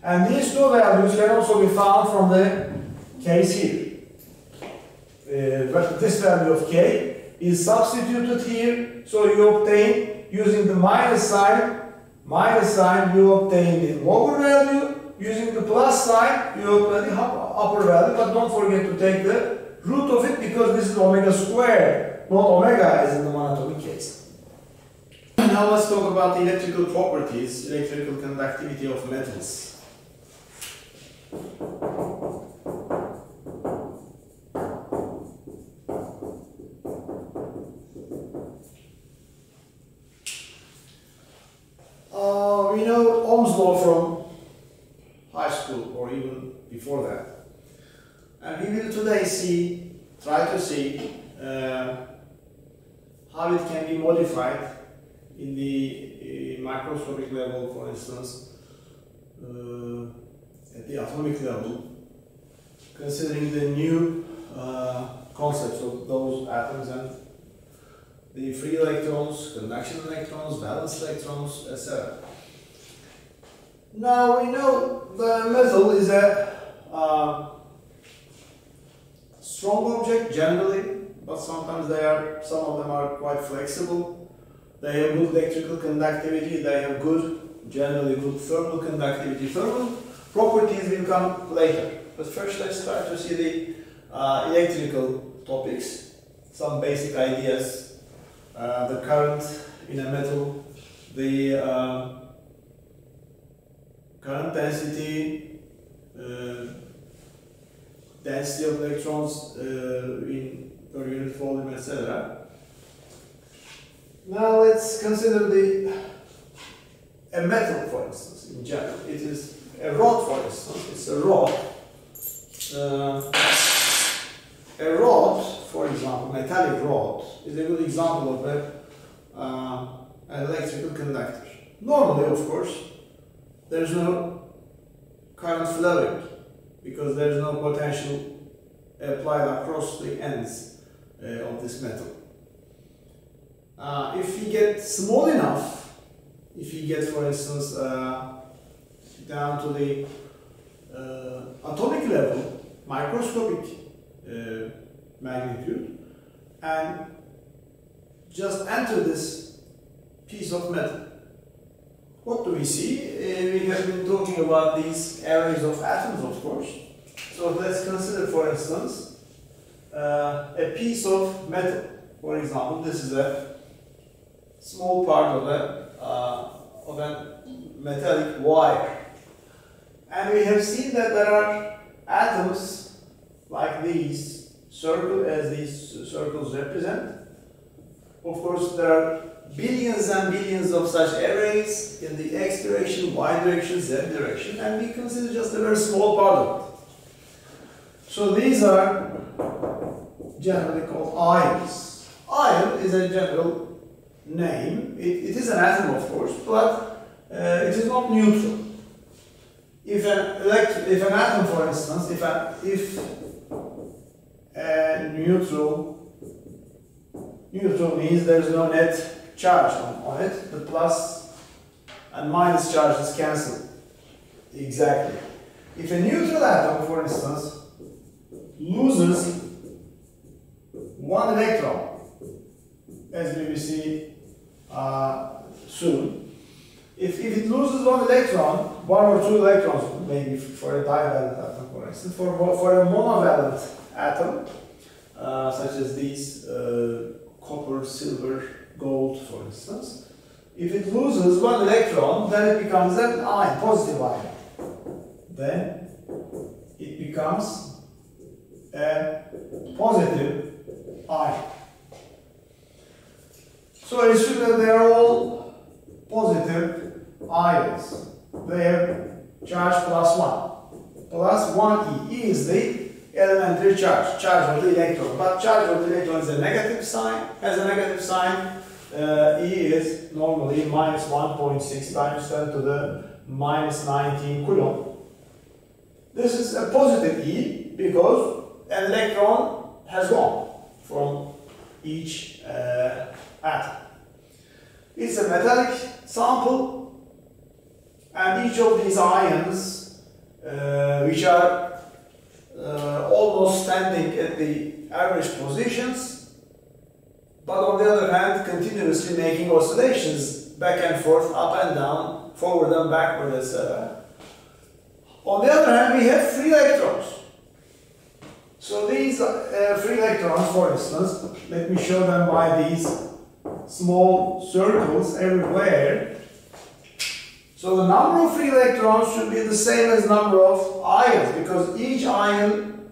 And these two values can also be found from the case here. But this value of k is substituted here, so you obtain, using the minus sign, you obtain the lower value. Using the plus sign, you obtain the upper value, but don't forget to take the root of it, because this is omega squared, not omega as in the monatomic case. Now let's talk about the electrical properties, electrical conductivity of metals. We know Ohm's law from high school, or even before that. And we will today try to see how it can be modified in the microscopic level, for instance, at the atomic level, considering the new concepts of those atoms and the free electrons, conduction electrons, valence electrons, etc. Now we know the metal is a strong object generally, but sometimes some of them are quite flexible. They have good electrical conductivity, they have generally good thermal conductivity. Thermal properties will come later. But first let's try to see the electrical topics, some basic ideas. The current in a metal, the current density, density of electrons in per unit volume, etc. Now let's consider a metal, for instance, in general. It is a rod, for instance. It's a rod. A rod, for example, metallic rod, is a good example of an electrical conductor. Normally, of course, there is no current flowing because there is no potential applied across the ends of this metal. If you get small enough, if you get, for instance, down to the atomic level, microscopic magnitude, and just enter this piece of metal, what do we see? We have been talking about these arrays of atoms, of course. So let's consider, for instance, a piece of metal. For example, this is a small part of a metallic wire. And we have seen that there are atoms like these, as these circles represent. Of course, there are billions and billions of such arrays in the x direction, y direction, z direction, and we consider just a very small part of it. So these are generally called ions. Ion is a general name. It is an atom, of course, but it is not neutral. If an atom, for instance, if a neutral means there is no net charge on it, the plus and minus charges cancel exactly. If a neutral atom, for instance, loses one electron, as we will see soon, if it loses one electron, one or two electrons, maybe for a divalent atom, for instance, for a monovalent atom, such as these copper, silver, gold, for instance, if it loses one electron, then it becomes an ion, positive ion. Then it becomes a positive ion. So assume that they are all positive ions. They have charge +1. +1 E. E is the elementary charge of the electron. But charge of the electron is a negative sign. Has a negative sign. E is normally -1.6 times 10 to the -19 coulomb. This is a positive E because an electron has gone from each atom. It's a metallic sample, and each of these ions, which are almost standing at the average positions, but on the other hand, continuously making oscillations back and forth, up and down, forward and backward, etc. On the other hand, we have free electrons. So these free electrons, for instance, let me show them by these small circles everywhere. So the number of free electrons should be the same as number of ions, because each ion,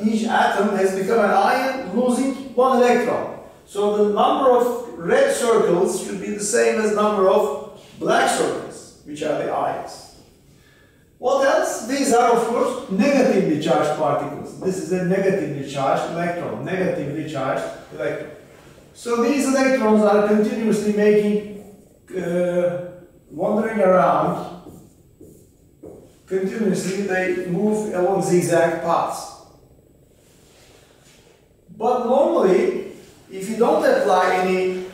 each atom has become an ion losing one electron. So the number of red circles should be the same as number of black circles, which are the ions. What else? These are, of course, negatively charged particles. This is a negatively charged electron, negatively charged electron. So these electrons are continuously making, wandering around, continuously they move along zigzag paths. But normally, if you don't apply any,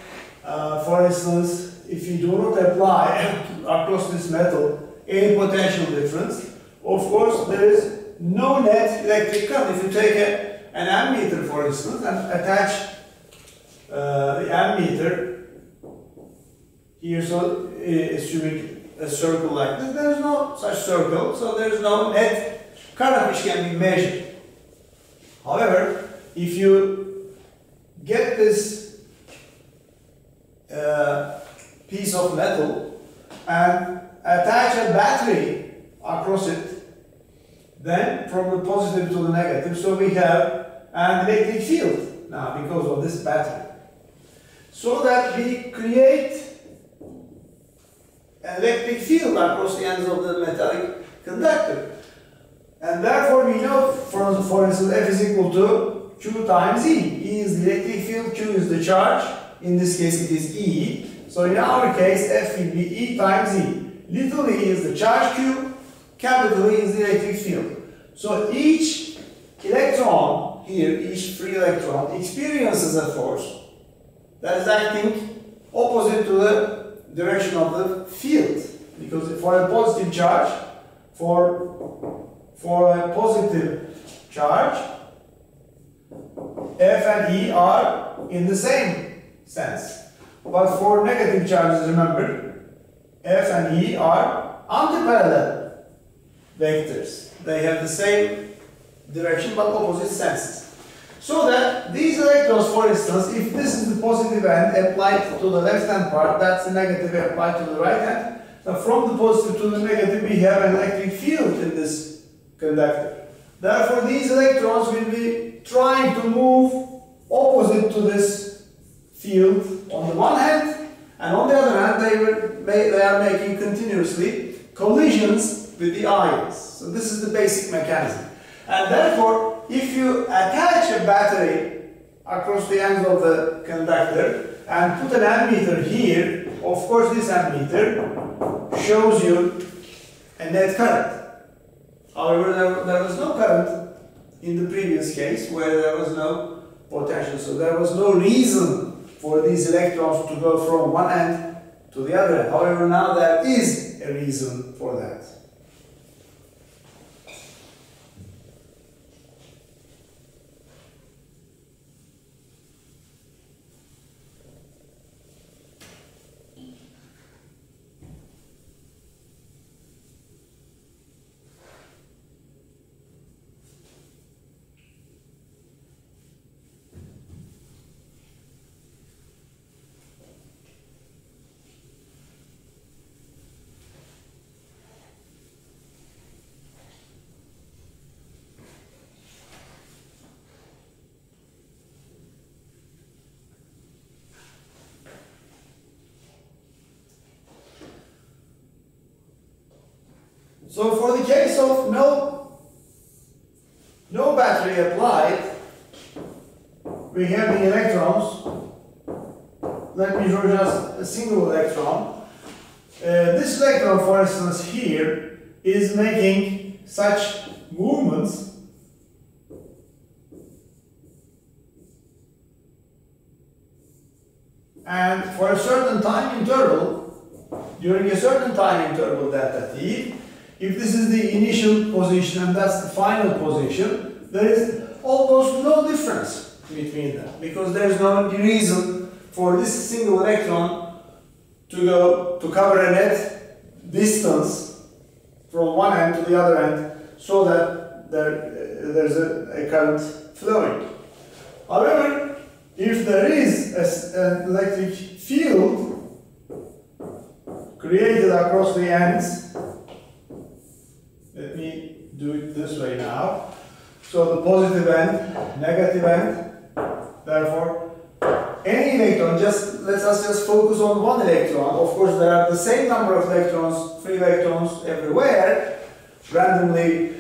for instance, if you do not apply across this metal any potential difference, of course there is no net electric current. If you take an ammeter, for instance, and attach the ammeter here, so assuming a circle like this, there is no such circle, so there is no net current which can be measured. However, if you get this piece of metal and attach a battery across it, then from the positive to the negative, so we have an electric field now because of this battery. So that we create an electric field across the ends of the metallic conductor. And therefore we know, for instance, F is equal to Q times E. E is the electric field, Q is the charge. In this case it is E. So in our case F will be E times E. Little e is the charge Q, capital E is the electric field. So each electron here, each free electron, experiences a force that is acting opposite to the direction of the field. Because for a positive charge, for a positive charge, F and E are in the same sense. But for negative charges, remember, F and E are antiparallel vectors. They have the same direction but opposite senses. So that these electrons, for instance, if this is the positive end applied to the left hand part, that's the negative applied to the right hand, Now from the positive to the negative we have an electric field in this conductor. Therefore these electrons will be trying to move opposite to this field on the one hand, and on the other hand they are making continuously collisions with the ions. So this is the basic mechanism. And therefore if you attach a battery across the ends of the conductor and put an ammeter here, of course this ammeter shows you a net current. However, there was no current in the previous case where there was no potential. So there was no reason for these electrons to go from one end to the other end. However, now there is a reason for that. So for the case of no battery applied, we have the electrons. Let me draw just a single electron. This electron, for instance, here is making such movements and for a certain time interval, during a certain time interval delta t, if this is the initial position and that's the final position, there is almost no difference between them because there is no reason for this single electron to cover a net distance from one end to the other end so that there's a current flowing. However, if there is an electric field created across the ends, let me do it this way now. So the positive end, negative end, therefore any electron, let us just focus on one electron. Of course there are the same number of electrons, free electrons everywhere, randomly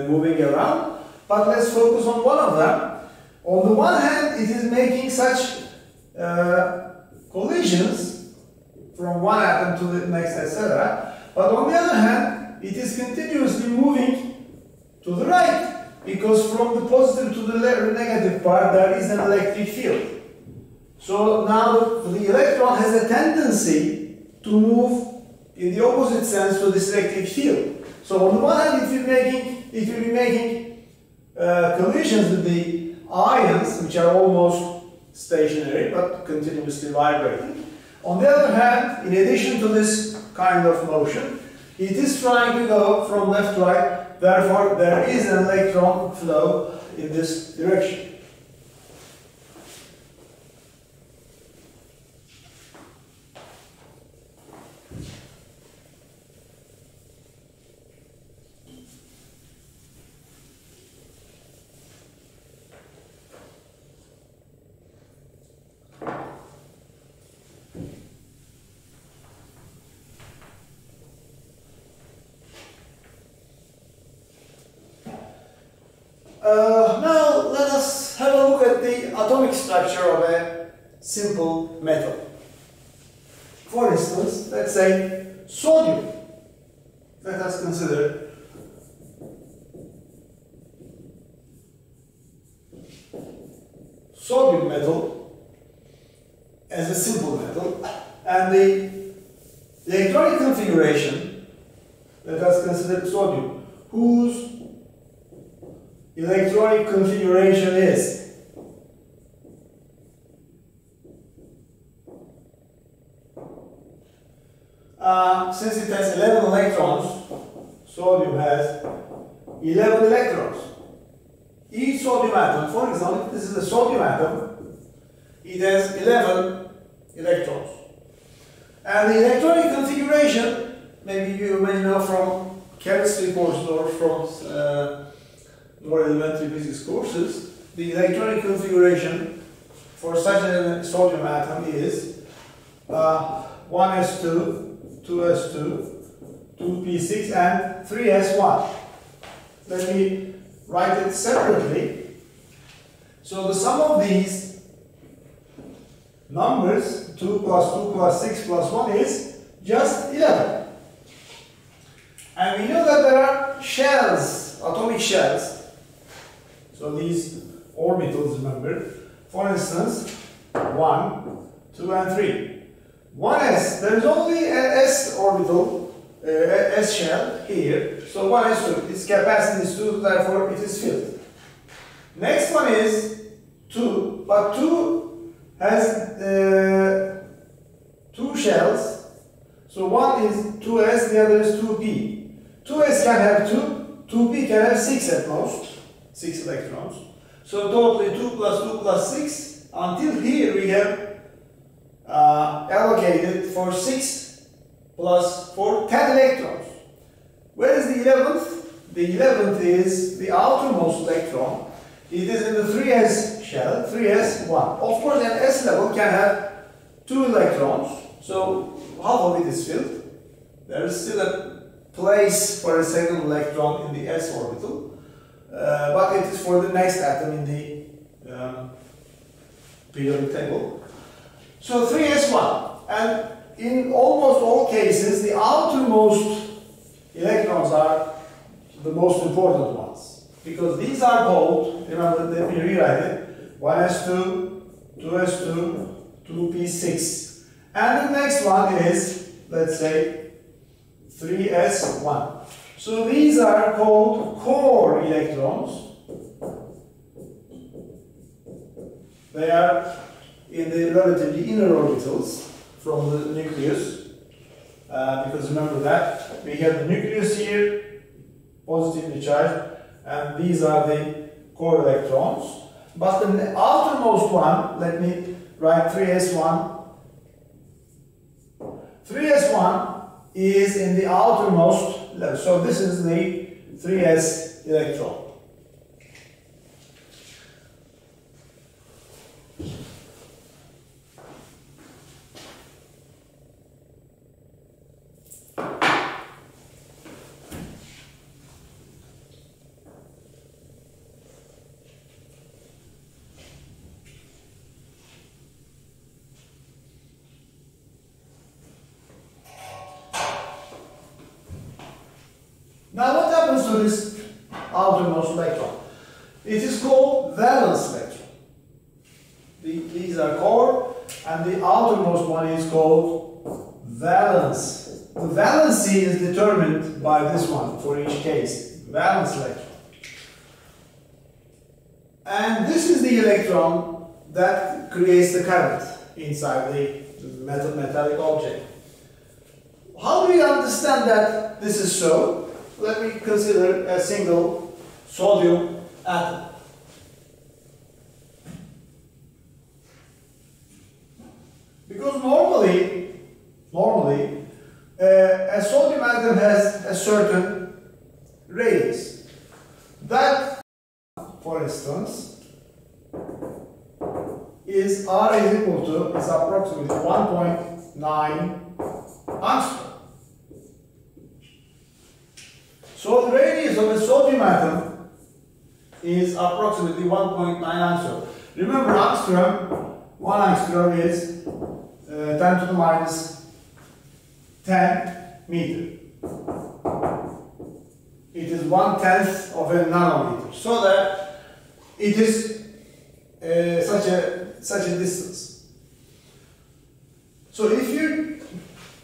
moving around, but let's focus on one of them. On the one hand it is making such collisions from one atom to the next, etc. But on the other hand it is continuously moving to the right, because from the positive to the negative part there is an electric field. So now the electron has a tendency to move in the opposite sense to this electric field. So on the one hand it will be making collisions with the ions, which are almost stationary but continuously vibrating. On the other hand, in addition to this kind of motion, it is trying to go from left to right, therefore there is an electron flow in this direction. Now let us have a look at the atomic structure of a simple metal. For instance, let's say sodium. Let us consider sodium metal as a simple metal, and the electronic configuration, let us consider sodium, whose electronic configuration is since it has 11 electrons, sodium has 11 electrons. Each sodium atom, for example, this is a sodium atom, it has 11 electrons. And the electronic configuration maybe you may know from chemistry courses or from more elementary physics courses, the electronic configuration for such a sodium atom is 1s2, 2s2, 2p6 and 3s1. Let me write it separately. So the sum of these numbers, 2 plus 2 plus 6 plus 1 is just 11. And we know that there are shells, atomic shells. So these orbitals, remember, for instance, 1, 2 and 3. 1s, there is only an s orbital, s shell here. So 1s2, its capacity is 2, therefore it is filled. Next one is 2, but 2 has 2 shells. So one is 2s, the other is 2p. 2s can have 2, 2p can have 6 at most, 6 electrons. So totally 2 plus 2 plus 6, until here we have allocated for 6 plus 4, 10 electrons. Where is the 11th? The 11th is the outermost electron. It is in the 3s shell, 3s1. Of course, an s level can have 2 electrons, so half of it is filled. There is still a place for a second electron in the s orbital, but it is for the next atom in the periodic table. So 3s1, and in almost all cases, the outermost electrons are the most important ones, because these are called, remember, let me rewrite it, 1s2, 2s2, 2p6, and the next one is, let's say, 3s1. So these are called core electrons. They are in the relatively inner orbitals from the nucleus, because remember that we have the nucleus here, positively charged, and these are the core electrons. But the outermost one, let me write 3s1. 3s1 is in the outermost level. So this is the 3s electron. Now what happens to this outermost electron? It is called valence electron. These are core, and the outermost one is called valence. The valency is determined by this one for each case, valence electron. And this is the electron that creates the current inside the metallic object. How do we understand that this is so? Let me consider a single sodium atom. Because normally a sodium atom has a certain radius. That, for instance, is R is equal to, is approximately 1.9 angstrom. So the radius of a sodium atom is approximately 1.9 angstrom. Remember, angstrom, 1 angstrom is 10 to the minus 10 meter. It is 1/10 of a nanometer. So that it is such a distance. So if you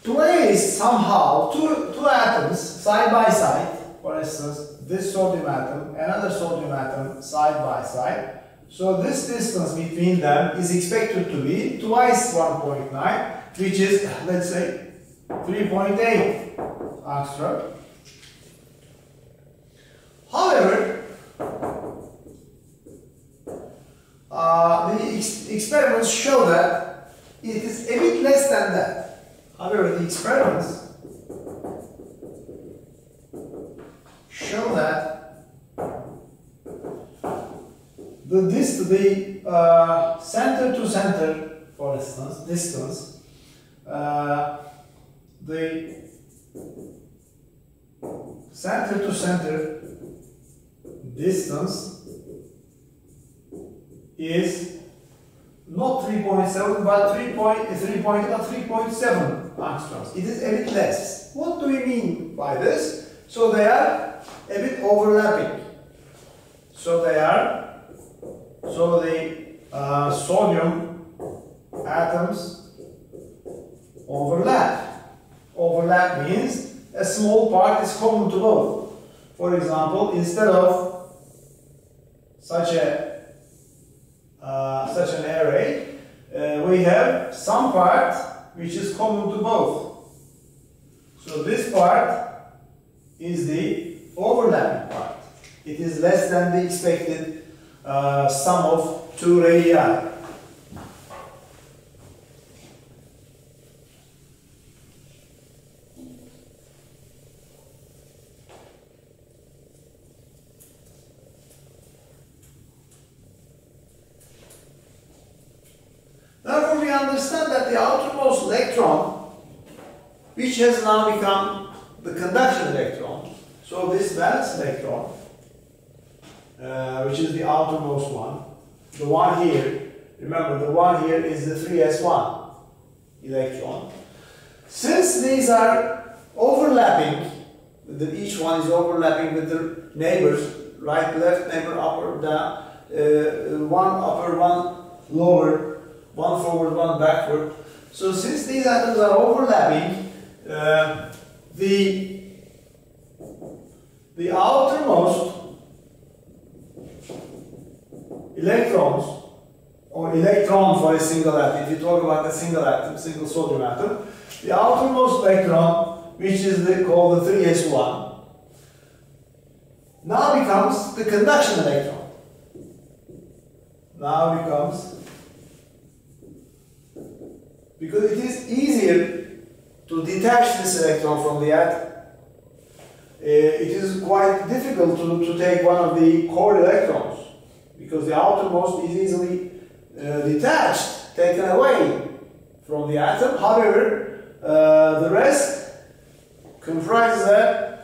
place somehow two atoms side by side, for instance, this sodium atom, another sodium atom side by side, so this distance between them is expected to be twice 1.9, which is, let's say, 3.8 angstrom. However, the experiments show that it is a bit less than that. However, the experiments center to center, for instance, distance, the center to center distance is not 3.7 but 3.7 angstroms. It is a bit less. What do we mean by this? So they are a bit overlapping. So the sodium atoms overlap. Overlap means a small part is common to both. For example, instead of such an array, we have some part which is common to both. So this part is the overlapping part. It is less than the expected sum of two radii. Therefore, we understand that the outermost electron, which has now become the conduction electron, so this valence electron, which is the outermost one, the one here, remember the one here is the 3s1 electron. Since these are overlapping, each one is overlapping with the neighbors, right, left neighbor, upper, down, one upper, one lower, one forward, one backward. So since these atoms are overlapping, the outermost electrons, or electron for a single atom, if you talk about a single atom, single sodium atom, the outermost electron, which is called the 3s1, now becomes the conduction electron. Now becomes, because it is easier to detach this electron from the atom. It is quite difficult to take one of the core electrons, because the outermost is easily detached, taken away from the atom. However, the rest comprises a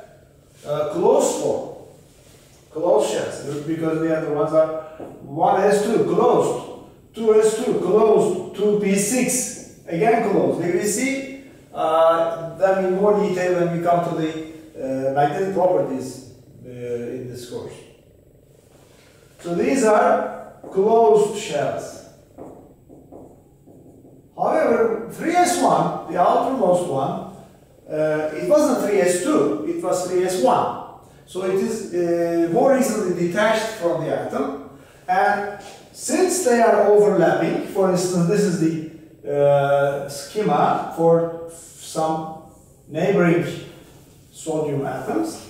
closed form, closed shells, because the other ones are 1s2 closed, 2s2 closed, 2p6 again closed. We will see them in more detail when we come to the magnetic properties in this course. So these are closed shells. However, 3s1, the outermost one, it wasn't 3s2, it was 3s1. So it is more easily detached from the atom. And since they are overlapping, for instance, this is the schema for some neighboring sodium atoms.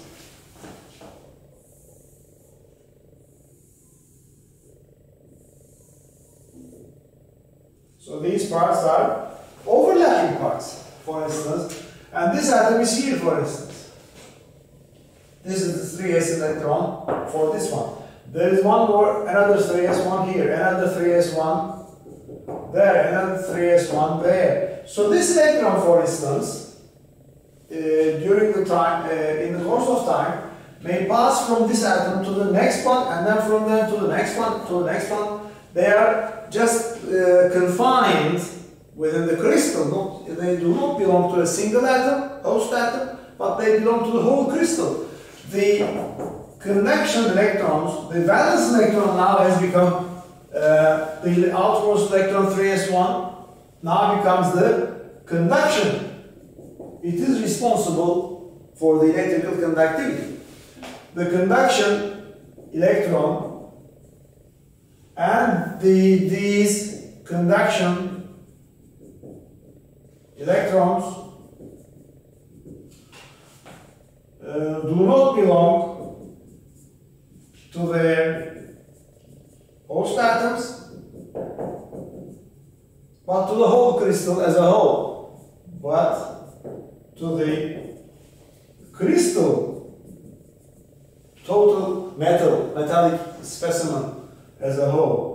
So these parts are overlapping parts, for instance, and this atom is here, for instance. This is the 3s electron for this one. There is one more, another 3s1 here, another 3s1 there, another 3s1 there. So this electron, for instance, during the time, in the course of time, may pass from this atom to the next one, and then from there to the next one, to the next one. They are just confined within the crystal. They do not belong to a single atom, host atom, but they belong to the whole crystal. The connection electrons, the valence electron now has become the outermost electron 3s1 now becomes the conduction. It is responsible for the electrical conductivity. The conduction electron and these conduction electrons do not belong to their host atoms, but to the whole crystal as a whole, but to the crystal total metallic specimen as a whole.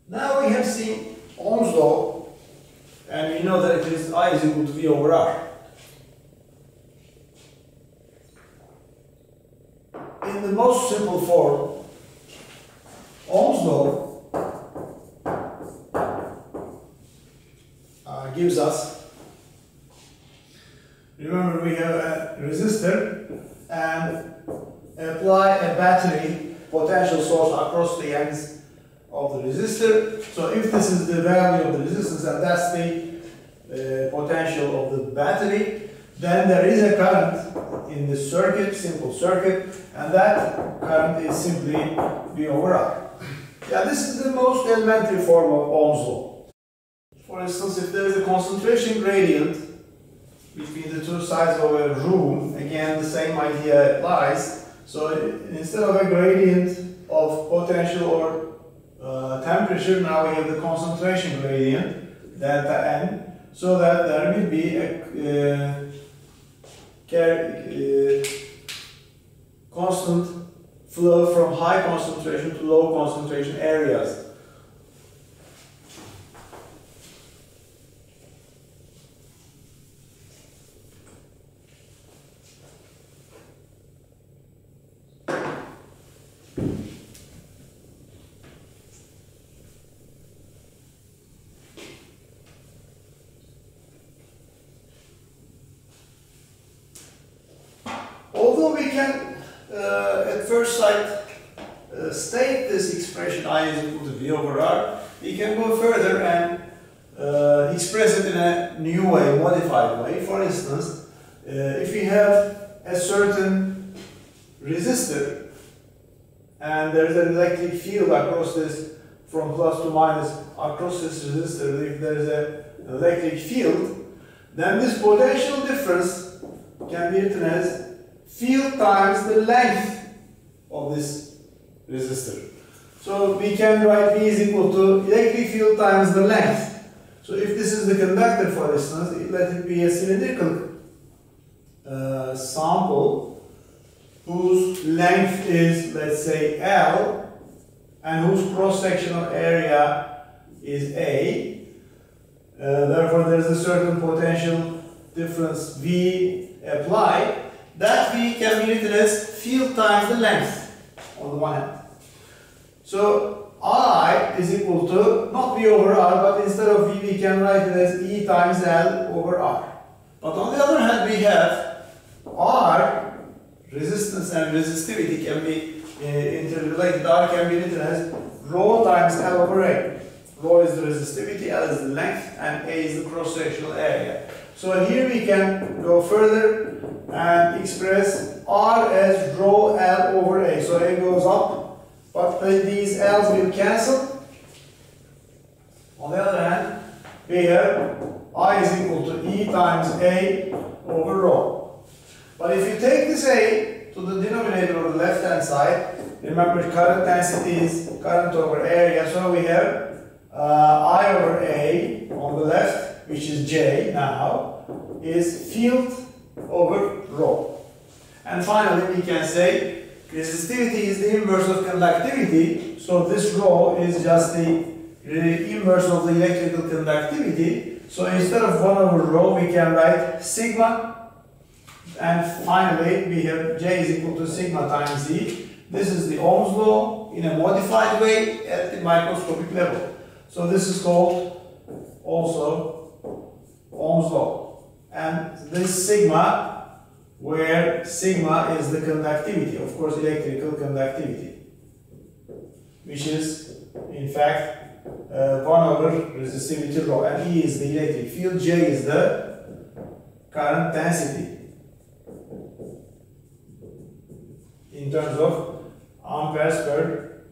Now we have seen Ohm's law, and we know that it is I is equal to V over R. In the most simple form, Ohm's law gives us, remember we have a resistor and apply a battery potential source across the ends of the resistor. So if this is the value of the resistance and that's the potential of the battery, then there is a current in the circuit, simple circuit, and that current is simply V over R. Yeah, this is the most elementary form of Ohm's law. For instance, if there is a concentration gradient between the two sides of a room, again the same idea applies. So instead of a gradient of potential or temperature, now we have the concentration gradient, delta N, so that there will be a constant flow from high concentration to low concentration areas. Although we can, at first sight, state this expression I is equal to V over R, we can go further and express it in a new way, modified way. For instance, if we have a certain resistor and there is an electric field across this, from plus to minus, across this resistor, if there is an electric field, then this potential difference can be written as field times the length of this resistor. So we can write V is equal to electric field times the length. So if this is the conductor, for instance, let it be a cylindrical sample whose length is, let's say, L, and whose cross-sectional area is A. Therefore, there is a certain potential difference V applied. That V can be written as field times the length on the one hand. So I is equal to not V over R, but instead of V we can write it as E times L over R. But on the other hand we have R, resistance and resistivity can be interrelated. R can be written as rho times L over A. Rho is the resistivity, L is the length, and A is the cross-sectional area. So here we can go further and express R as rho L over A. So A goes up, but these L's will cancel. On the other hand, we have I is equal to E times A over rho. But if you take this A to the denominator on the left hand side, remember current density is current over area, so we have I over A on the left, which is J now, is field over rho. And finally we can say resistivity is the inverse of conductivity, so this rho is just the inverse of the electrical conductivity. So instead of 1 over rho we can write sigma, and finally we have J is equal to sigma times E. This is the Ohm's law in a modified way at the microscopic level. So this is called also Ohm's law. And this sigma, where sigma is the conductivity, of course electrical conductivity, which is in fact 1 over resistivity rho, and E is the electric field, J is the current density in terms of amperes per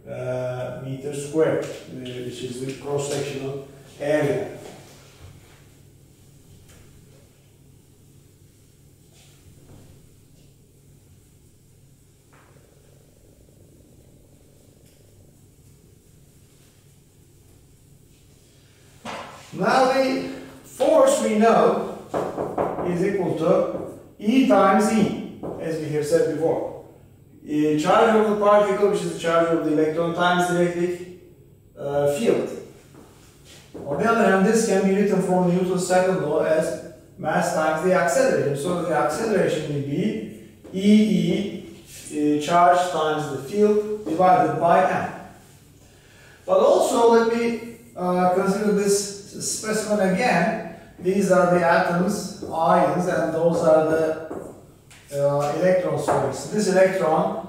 meters squared, which is the cross-sectional area. Now the force we know is equal to E times E, as we have said before. Charge of the particle, which is the charge of the electron, times the electric field. On the other hand, this can be written from Newton's second law as mass times the acceleration. So the acceleration will be E charge times the field divided by m. But also, let me consider this specimen again. These are the atoms, ions, and those are the electrons. For instance, this electron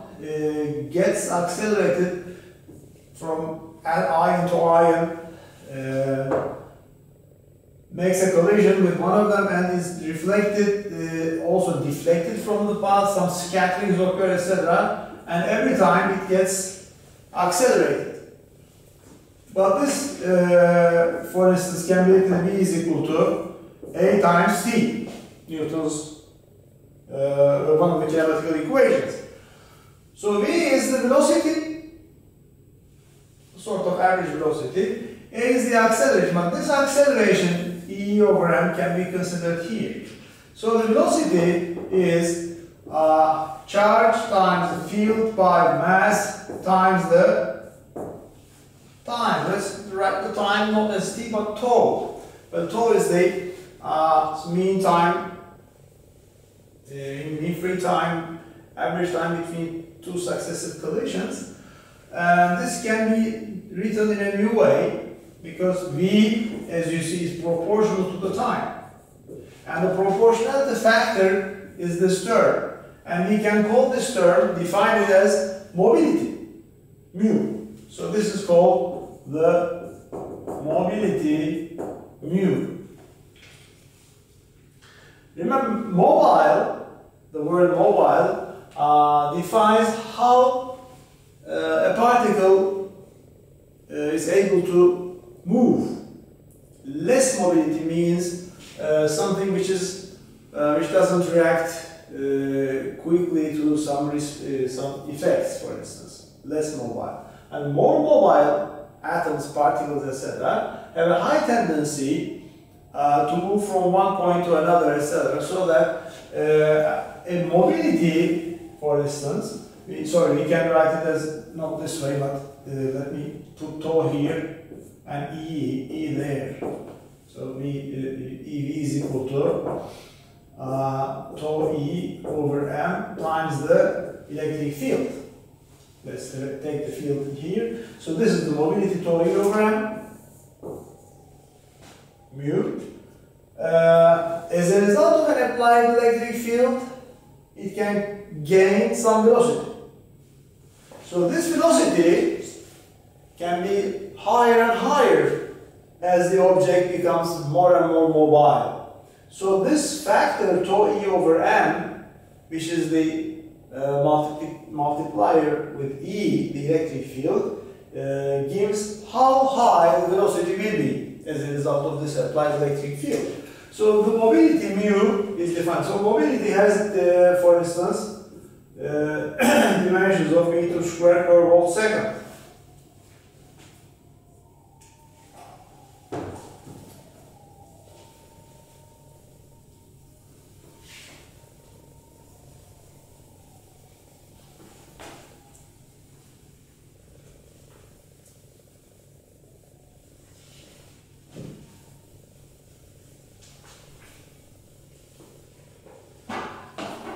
gets accelerated from ion to ion, makes a collision with one of them, and is reflected, also deflected from the path. Some scatterings occur, etc. And every time it gets accelerated. But this, for instance, can be written V is equal to A times T, Newton's one of the kinematical equations. So V is the velocity, sort of average velocity. A is the acceleration, but this acceleration, E over m, can be considered here. So the velocity is charge times the field by mass times the time. Let's write the time not as t but tau. But tau is the mean time, mean free time, average time between two successive collisions. And this can be written in a new way because V, as you see, is proportional to the time. And the proportionality factor is this term. And we can call this term, define it as mobility, mu. So this is called the mobility mu. Remember, mobile, the word mobile, defines how a particle is able to move. Less mobility means something which doesn't react quickly to some effects, for instance. Less mobile. And more mobile atoms, particles, etc., have a high tendency to move from one point to another, etc. So that in mobility, for instance, we can write it as not this way, but let me put tau here and E there. So EV is equal to tau E over m times the electric field. Let's take the field here. So this is the mobility tau E over m mu. As a result of an applied electric field, it can gain some velocity. So this velocity can be higher and higher as the object becomes more and more mobile. So this factor tau E over m, which is the multiplier with E, the electric field, gives how high the velocity will be as a result of this applied electric field. So the mobility mu is defined. So mobility has, for instance, dimensions of meter squared per volt second.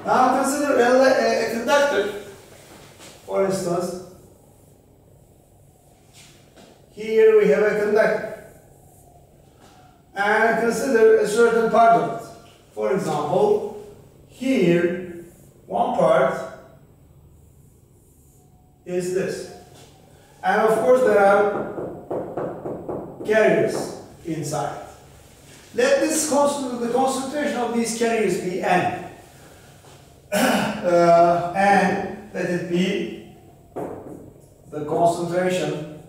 Now consider a conductor, for instance. Here we have a conductor. And consider a certain part of it. For example, here, one part is this. And of course there are carriers inside. Let this the concentration of these carriers be n. And let it be the concentration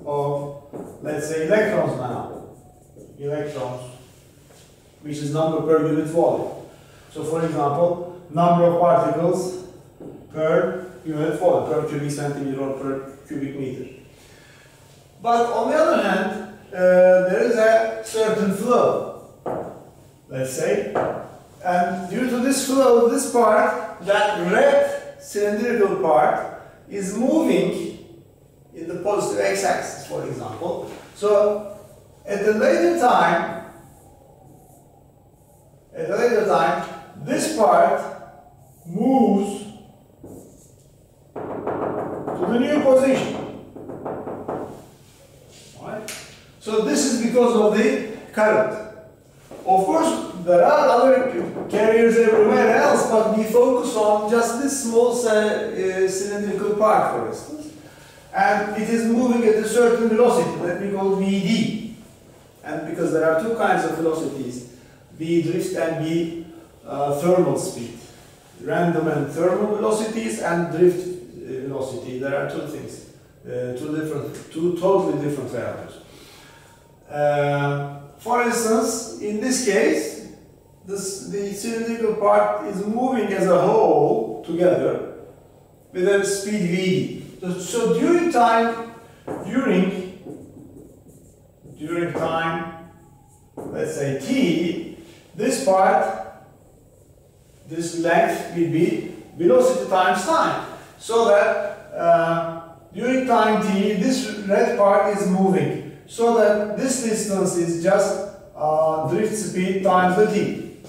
of, let's say, electrons now. Electrons, which is number per unit volume. So, for example, number of particles per unit volume, per cubic centimeter or per cubic meter. But on the other hand, there is a certain flow, let's say, and due to this flow, this part, that red cylindrical part, is moving in the positive x-axis, for example. So, at a later time, this part moves to the new position. Right? So this is because of the current. Of course, there are other carriers everywhere else, but we focus on just this small cylindrical part, for instance. And it is moving at a certain velocity that we call Vd. And because there are two kinds of velocities, V drift and V thermal speed. Random and thermal velocities and drift velocity. There are two things, two totally different values. For instance, in this case, the cylindrical part is moving as a whole together with a speed Vd. So during time, let's say t, this part, this length will be velocity times time. So that during time t, this red part is moving. So that this distance is just drift speed times the t.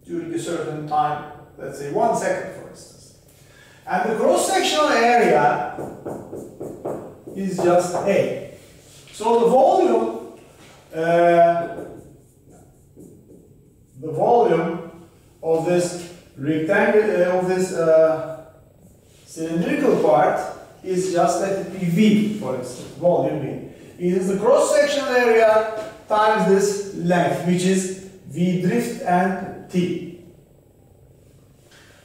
During a certain time, let's say 1 second, for instance. And the cross-sectional area is just A. So the volume of this rectangle, of this cylindrical part is just, let it be V, for instance, volume V. It is the cross-sectional area times this length, which is V drift and T.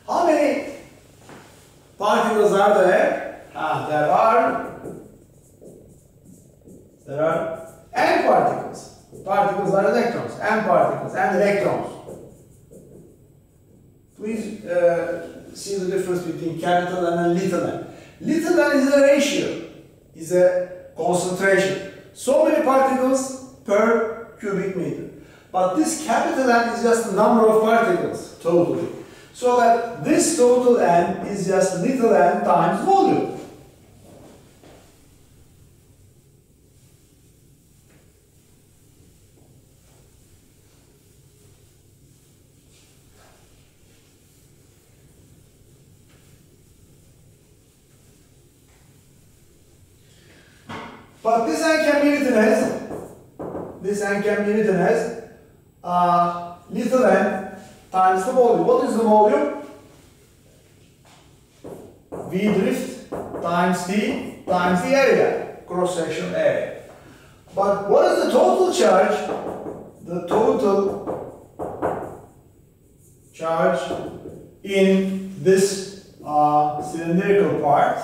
How many particles are there? There are n particles. Particles are electrons, n particles, and electrons. Please see the difference between capital and little n. Little n is a ratio, is a concentration. So many particles per cubic meter. But this capital N is just the number of particles totally. So that this total n is just little n times volume. But this n can be written as, little n times the volume. What is the volume? V drift times T times the area, cross-section area. But what is the total charge? The total charge in this cylindrical part,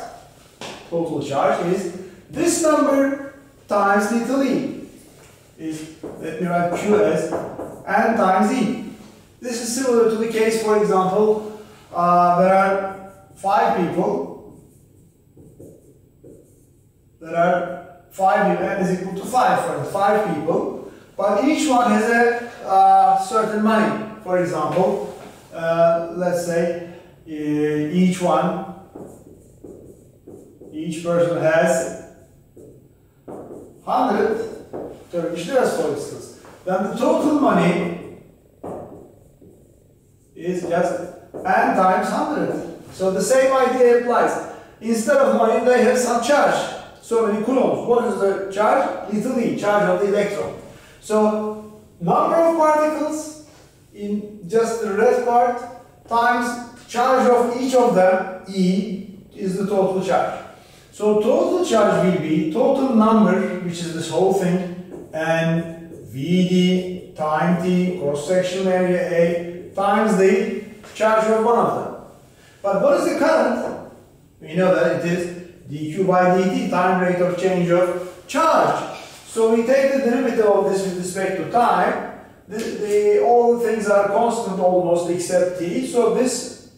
total charge is this number times little e. Let me write Q as n times e. This is similar to the case, for example, there are 5 people. There are 5, n is equal to 5 for 5 people, but each one has a certain money. For example, let's say each person has 100 Turkish liras, for instance. Then the total money is just n times 100. So the same idea applies. Instead of money, they have some charge. So many coulombs. What is the charge? Little e, charge of the electron. So number of particles in just the red part times charge of each of them, E, is the total charge. So total charge will be total number, which is this whole thing, and Vd time T, cross-sectional area A, times the charge of one of them. But what is the current? We know that it is dq by dt, time rate of change of charge. So we take the derivative of this with respect to time. All the things are constant almost except t. So this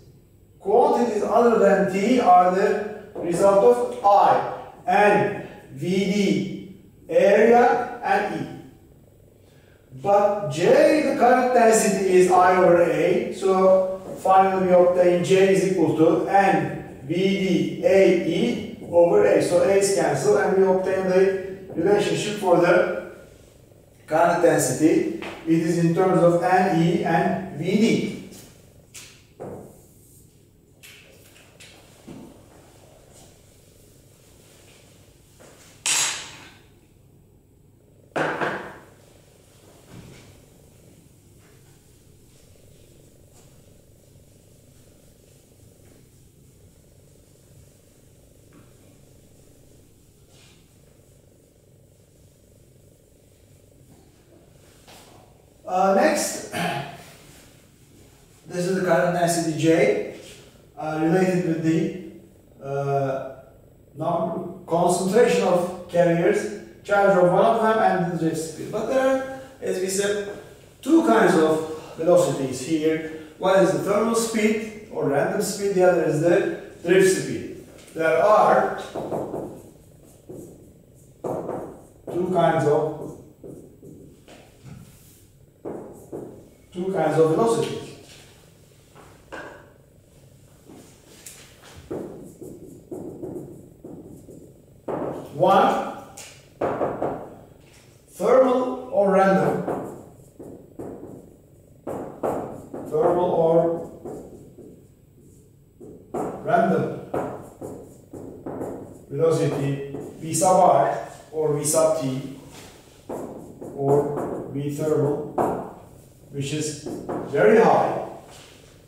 quantities other than t are the result of I and Vd, area, and E. But J, the current density, is I over A. So finally we obtain J is equal to N Vd AE over A. So A is cancelled and we obtain the relationship for the current density. It is in terms of NE and Vd. Next, this is the current density J related with the concentration of carriers, charge of one of them, and the drift speed. But there are, as we said, two kinds of velocities here. One is the thermal speed or random speed, the other is the drift speed. There are two kinds of velocities. One, thermal or random. Thermal or random velocity V sub I or V sub T or V thermal, which is very high,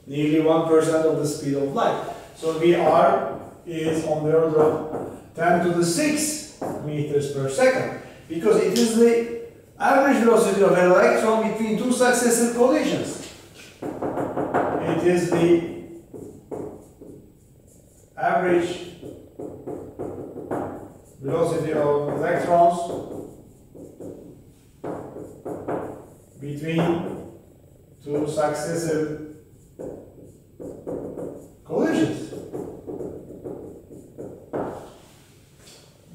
nearly 1% of the speed of light. So VR is on the order of 10 to the 6 meters per second, because it is the average velocity of an electron between two successive collisions. It is the average velocity of electrons between two successive collisions.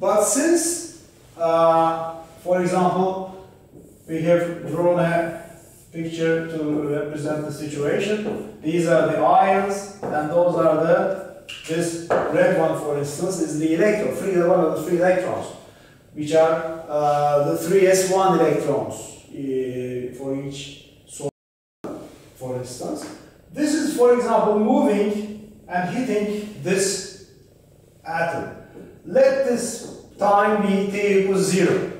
But since, for example, we have drawn a picture to represent the situation, these are the ions, and those are this red one, for instance, is the electron, one of the free electrons, which are the 3s1 electrons for each source, for instance. This is, for example, moving and hitting this atom. Let this time be t equals 0,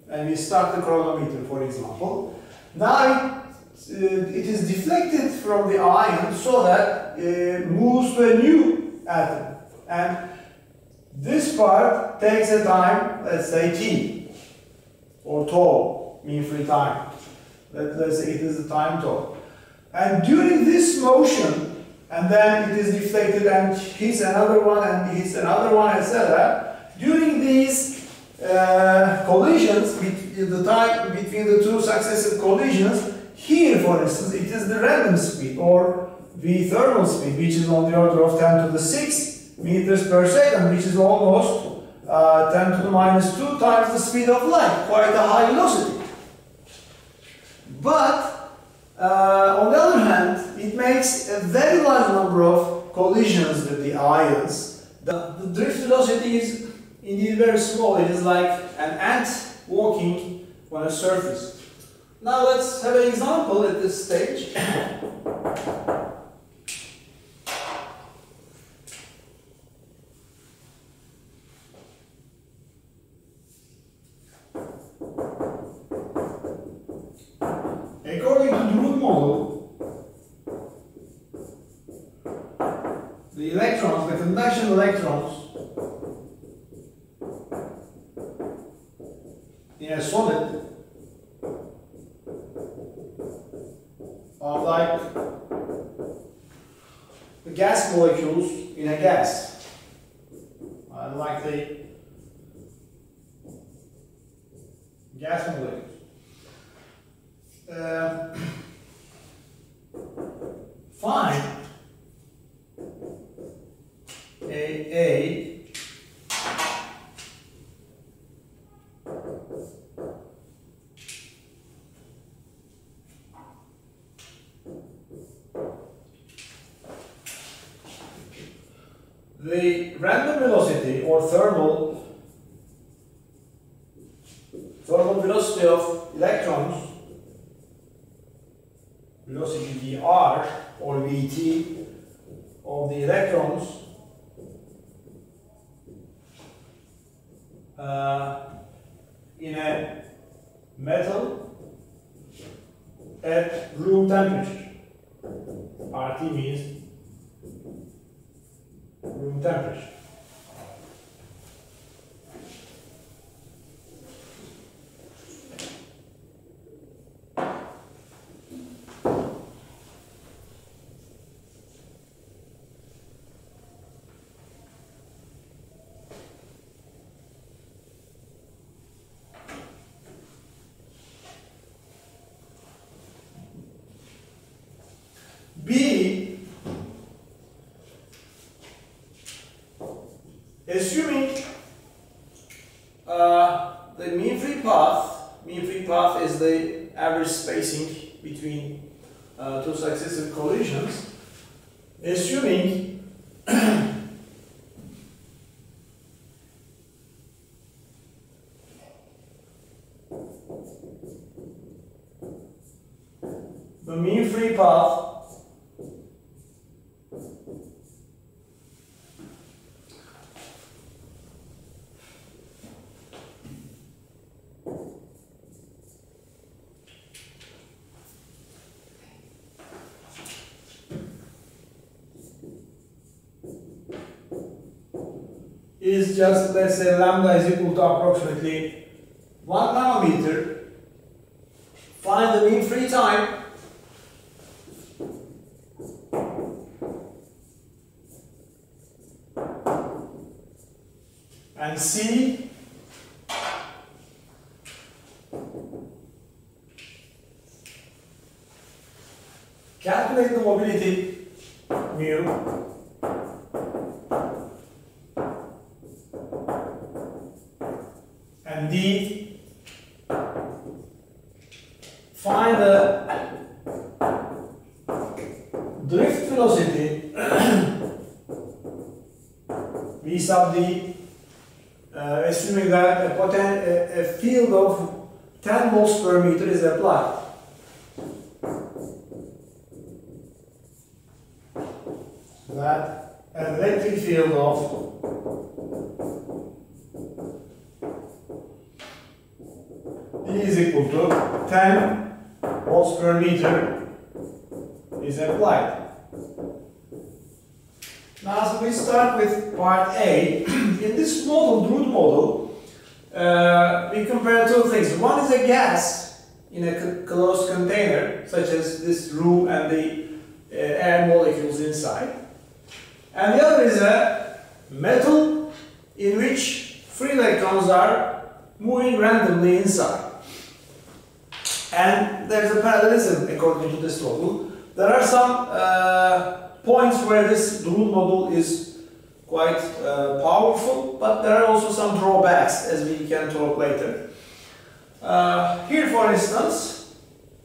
and we start the chronometer, for example. Now it is deflected from the ion so that it moves to a new atom, and this part takes a time, let's say t, or tau, mean free time. Let's say it is the time tau. And during this motion, and then it is deflected and hits another one and hits another one, etc. During these collisions, the time between the two successive collisions, here, for instance, it is the random speed or V thermal speed, which is on the order of 10 to the 6 meters per second, which is almost 10 to the minus 2 times the speed of light, quite a high velocity. But on the other hand, it makes a very large number of collisions with the ions. The drift velocity is indeed very small. It is like an ant walking on a surface. Now let's have an example at this stage. According to the root model, the electrons, the conduction electrons in a solid are like the gas molecules gas. I like the gas molecules. Find A the random velocity or thermal velocity of electrons, velocity Vr or Vt of the electrons in a metal at room temperature. RT means room temperature. B, assuming the mean free path is the average spacing between two successive collisions, assuming the mean free path is just, let's say, lambda is equal to approximately 1 nanometer. Find the mean free time and C calculate the mobility mu and D find the drift velocity V sub D, assuming that a field of 10 volts per meter is applied. That an electric field of E is equal to 10 volts per meter is applied. Now, so we start with part A. In this model, Drude model, we compare two things. One is a gas in a closed container, such as this room and the air molecules inside. And the other is a metal in which free electrons are moving randomly inside. And there's a parallelism according to this model. There are some points where this Drude model is quite powerful, but there are also some drawbacks, as we can talk later. Here, for instance,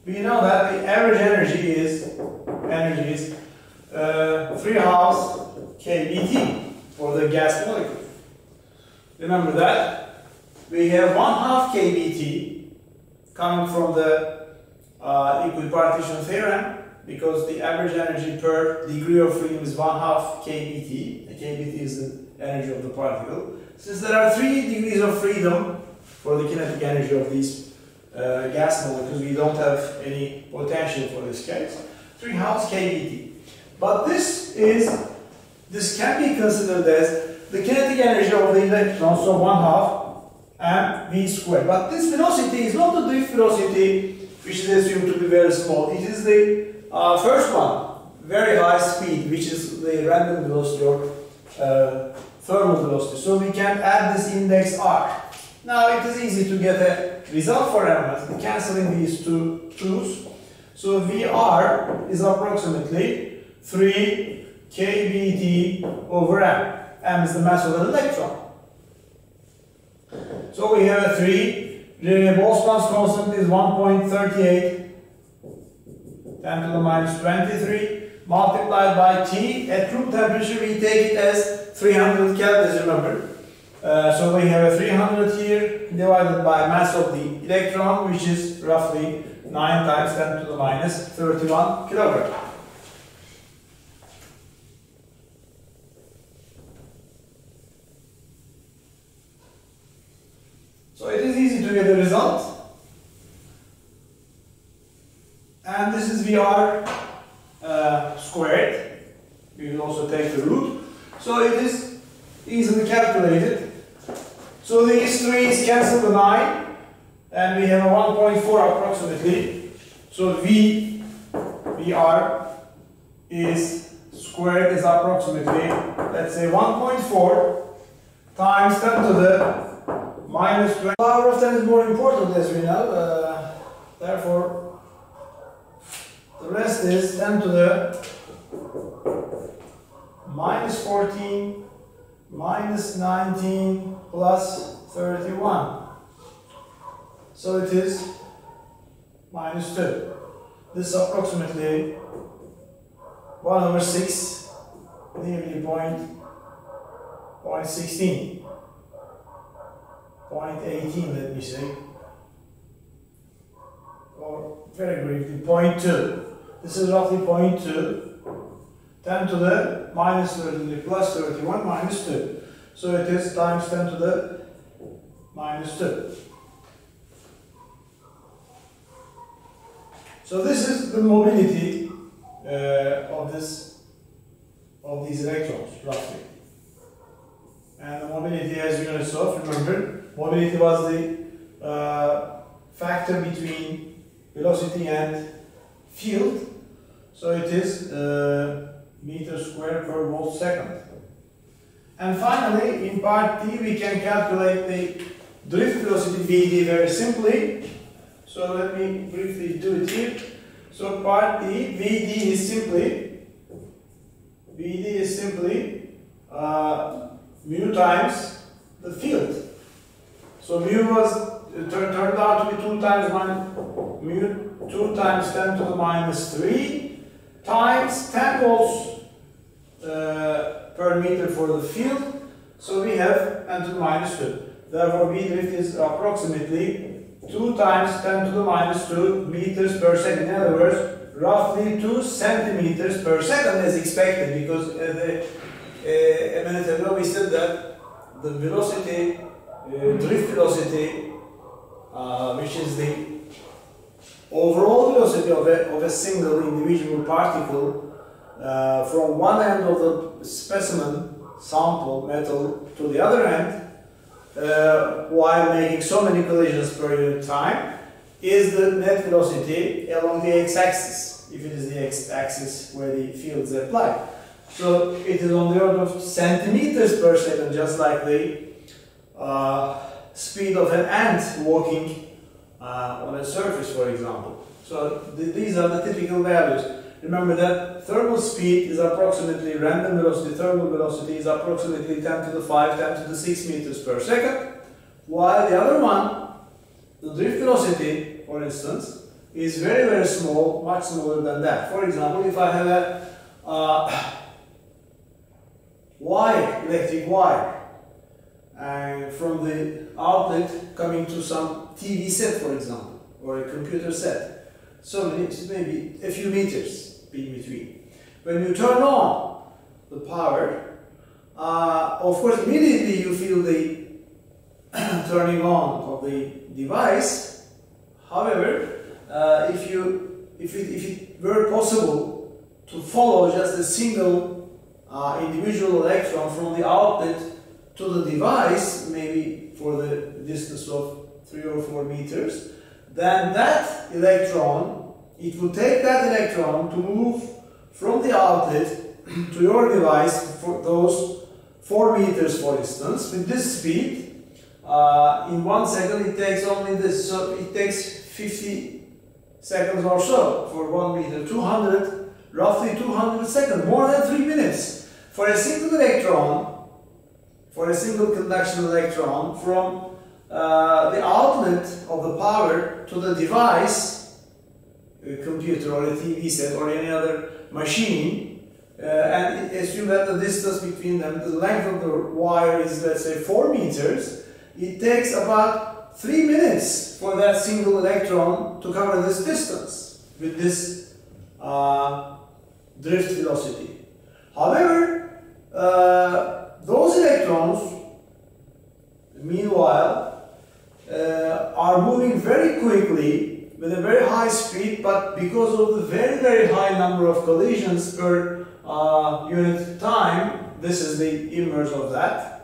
we know that the average energy is 3/2 kBt for the gas molecule. Remember that we have 1/2 kBt coming from the equipartition theorem, because the average energy per degree of freedom is 1/2 kBt. The kBt is the energy of the particle. Since there are 3 degrees of freedom for the kinetic energy of these gas molecules, we don't have any potential for this case. 3/2 kBt. But this can be considered as the kinetic energy of the electron, so 1/2 mv squared. But this velocity is not the drift velocity, which is assumed to be very small. It is the first one, very high speed, which is the random velocity or thermal velocity. So we can add this index R. Now it is easy to get a result for elements, cancelling these two 2's. So VR is approximately 3 kBt over m. M is the mass of an electron. So we have a 3. The Boltzmann's constant is 1.38 10 to the minus 23 multiplied by T. At room temperature we take it as 300 kelvins, remember. So we have a 300 here divided by mass of the electron, which is roughly 9 times 10 to the minus 31 kilogram. So it is easy to get a result. And this is VR squared. We will also take the root. So it is easily calculated. So these 3's cancel the 9. And we have a 1.4 approximately. So VR is squared is approximately, let's say 1.4 times 10 to the minus 20. Power of 10 is more important, as we know. Therefore, the rest is 10 to the minus 14 minus 19 plus 31. So it is minus 2. This is approximately 1 over 6, nearly 0.16. 0.18, let me say, or very briefly 0.2. This is roughly 0.2, 10 to the minus 33 plus 31 minus 2. So it is times 10 to the minus 2. So this is the mobility of these electrons, roughly. And the mobility, as units of, remember, mobility was the factor between velocity and field. So it is meters squared per volt second. And finally, in part D, we can calculate the drift velocity Vd very simply. So let me briefly do it here. So part D, Vd is simply mu times the field. So mu was turned out to be 2 times 10 to the minus 3 times 10 volts per meter for the field. So we have 10 to the minus 2. Therefore, V drift is approximately 2 times 10 to the minus 2 meters per second. In other words, roughly 2 centimeters per second as expected, because a minute ago we said that the velocity, drift velocity, which is the overall velocity of a single individual particle from one end of the specimen, sample, metal, to the other end, while making so many collisions per unit time, is the net velocity along the x-axis, if it is the x-axis where the fields apply. So it is on the order of centimeters per second, just like the speed of an ant walking on a surface, for example. So these are the typical values. Remember that thermal speed is approximately random velocity, thermal velocity is approximately 10 to the 5, 10 to the 6 meters per second, while the other one, the drift velocity, for instance, is very, very small, much smaller than that. For example, if I have a wire, electric wire, from the outlet coming to some TV set, for example, or a computer set, so maybe a few meters in between. When you turn on the power, of course, immediately you feel the turning on of the device. However, if it were possible to follow just a single individual electron from the outlet to the device, maybe for the distance of 3 or 4 meters, then that electron, it will take that electron to move from the outlet to your device for those 4 meters, for instance, with this speed, in 1 second it takes only this, so it takes 50 seconds or so for 1 meter, 200, roughly 200 seconds, more than 3 minutes. For a single electron, for a single conduction electron, from the outlet of the power to the device, a computer or a TV set or any other machine, and assume that the distance between them, the length of the wire is, let's say, 4 meters, it takes about 3 minutes for that single electron to cover this distance with this drift velocity. However, those electrons, meanwhile, are moving very quickly with a very high speed, but because of the very, very high number of collisions per unit time, this is the inverse of that.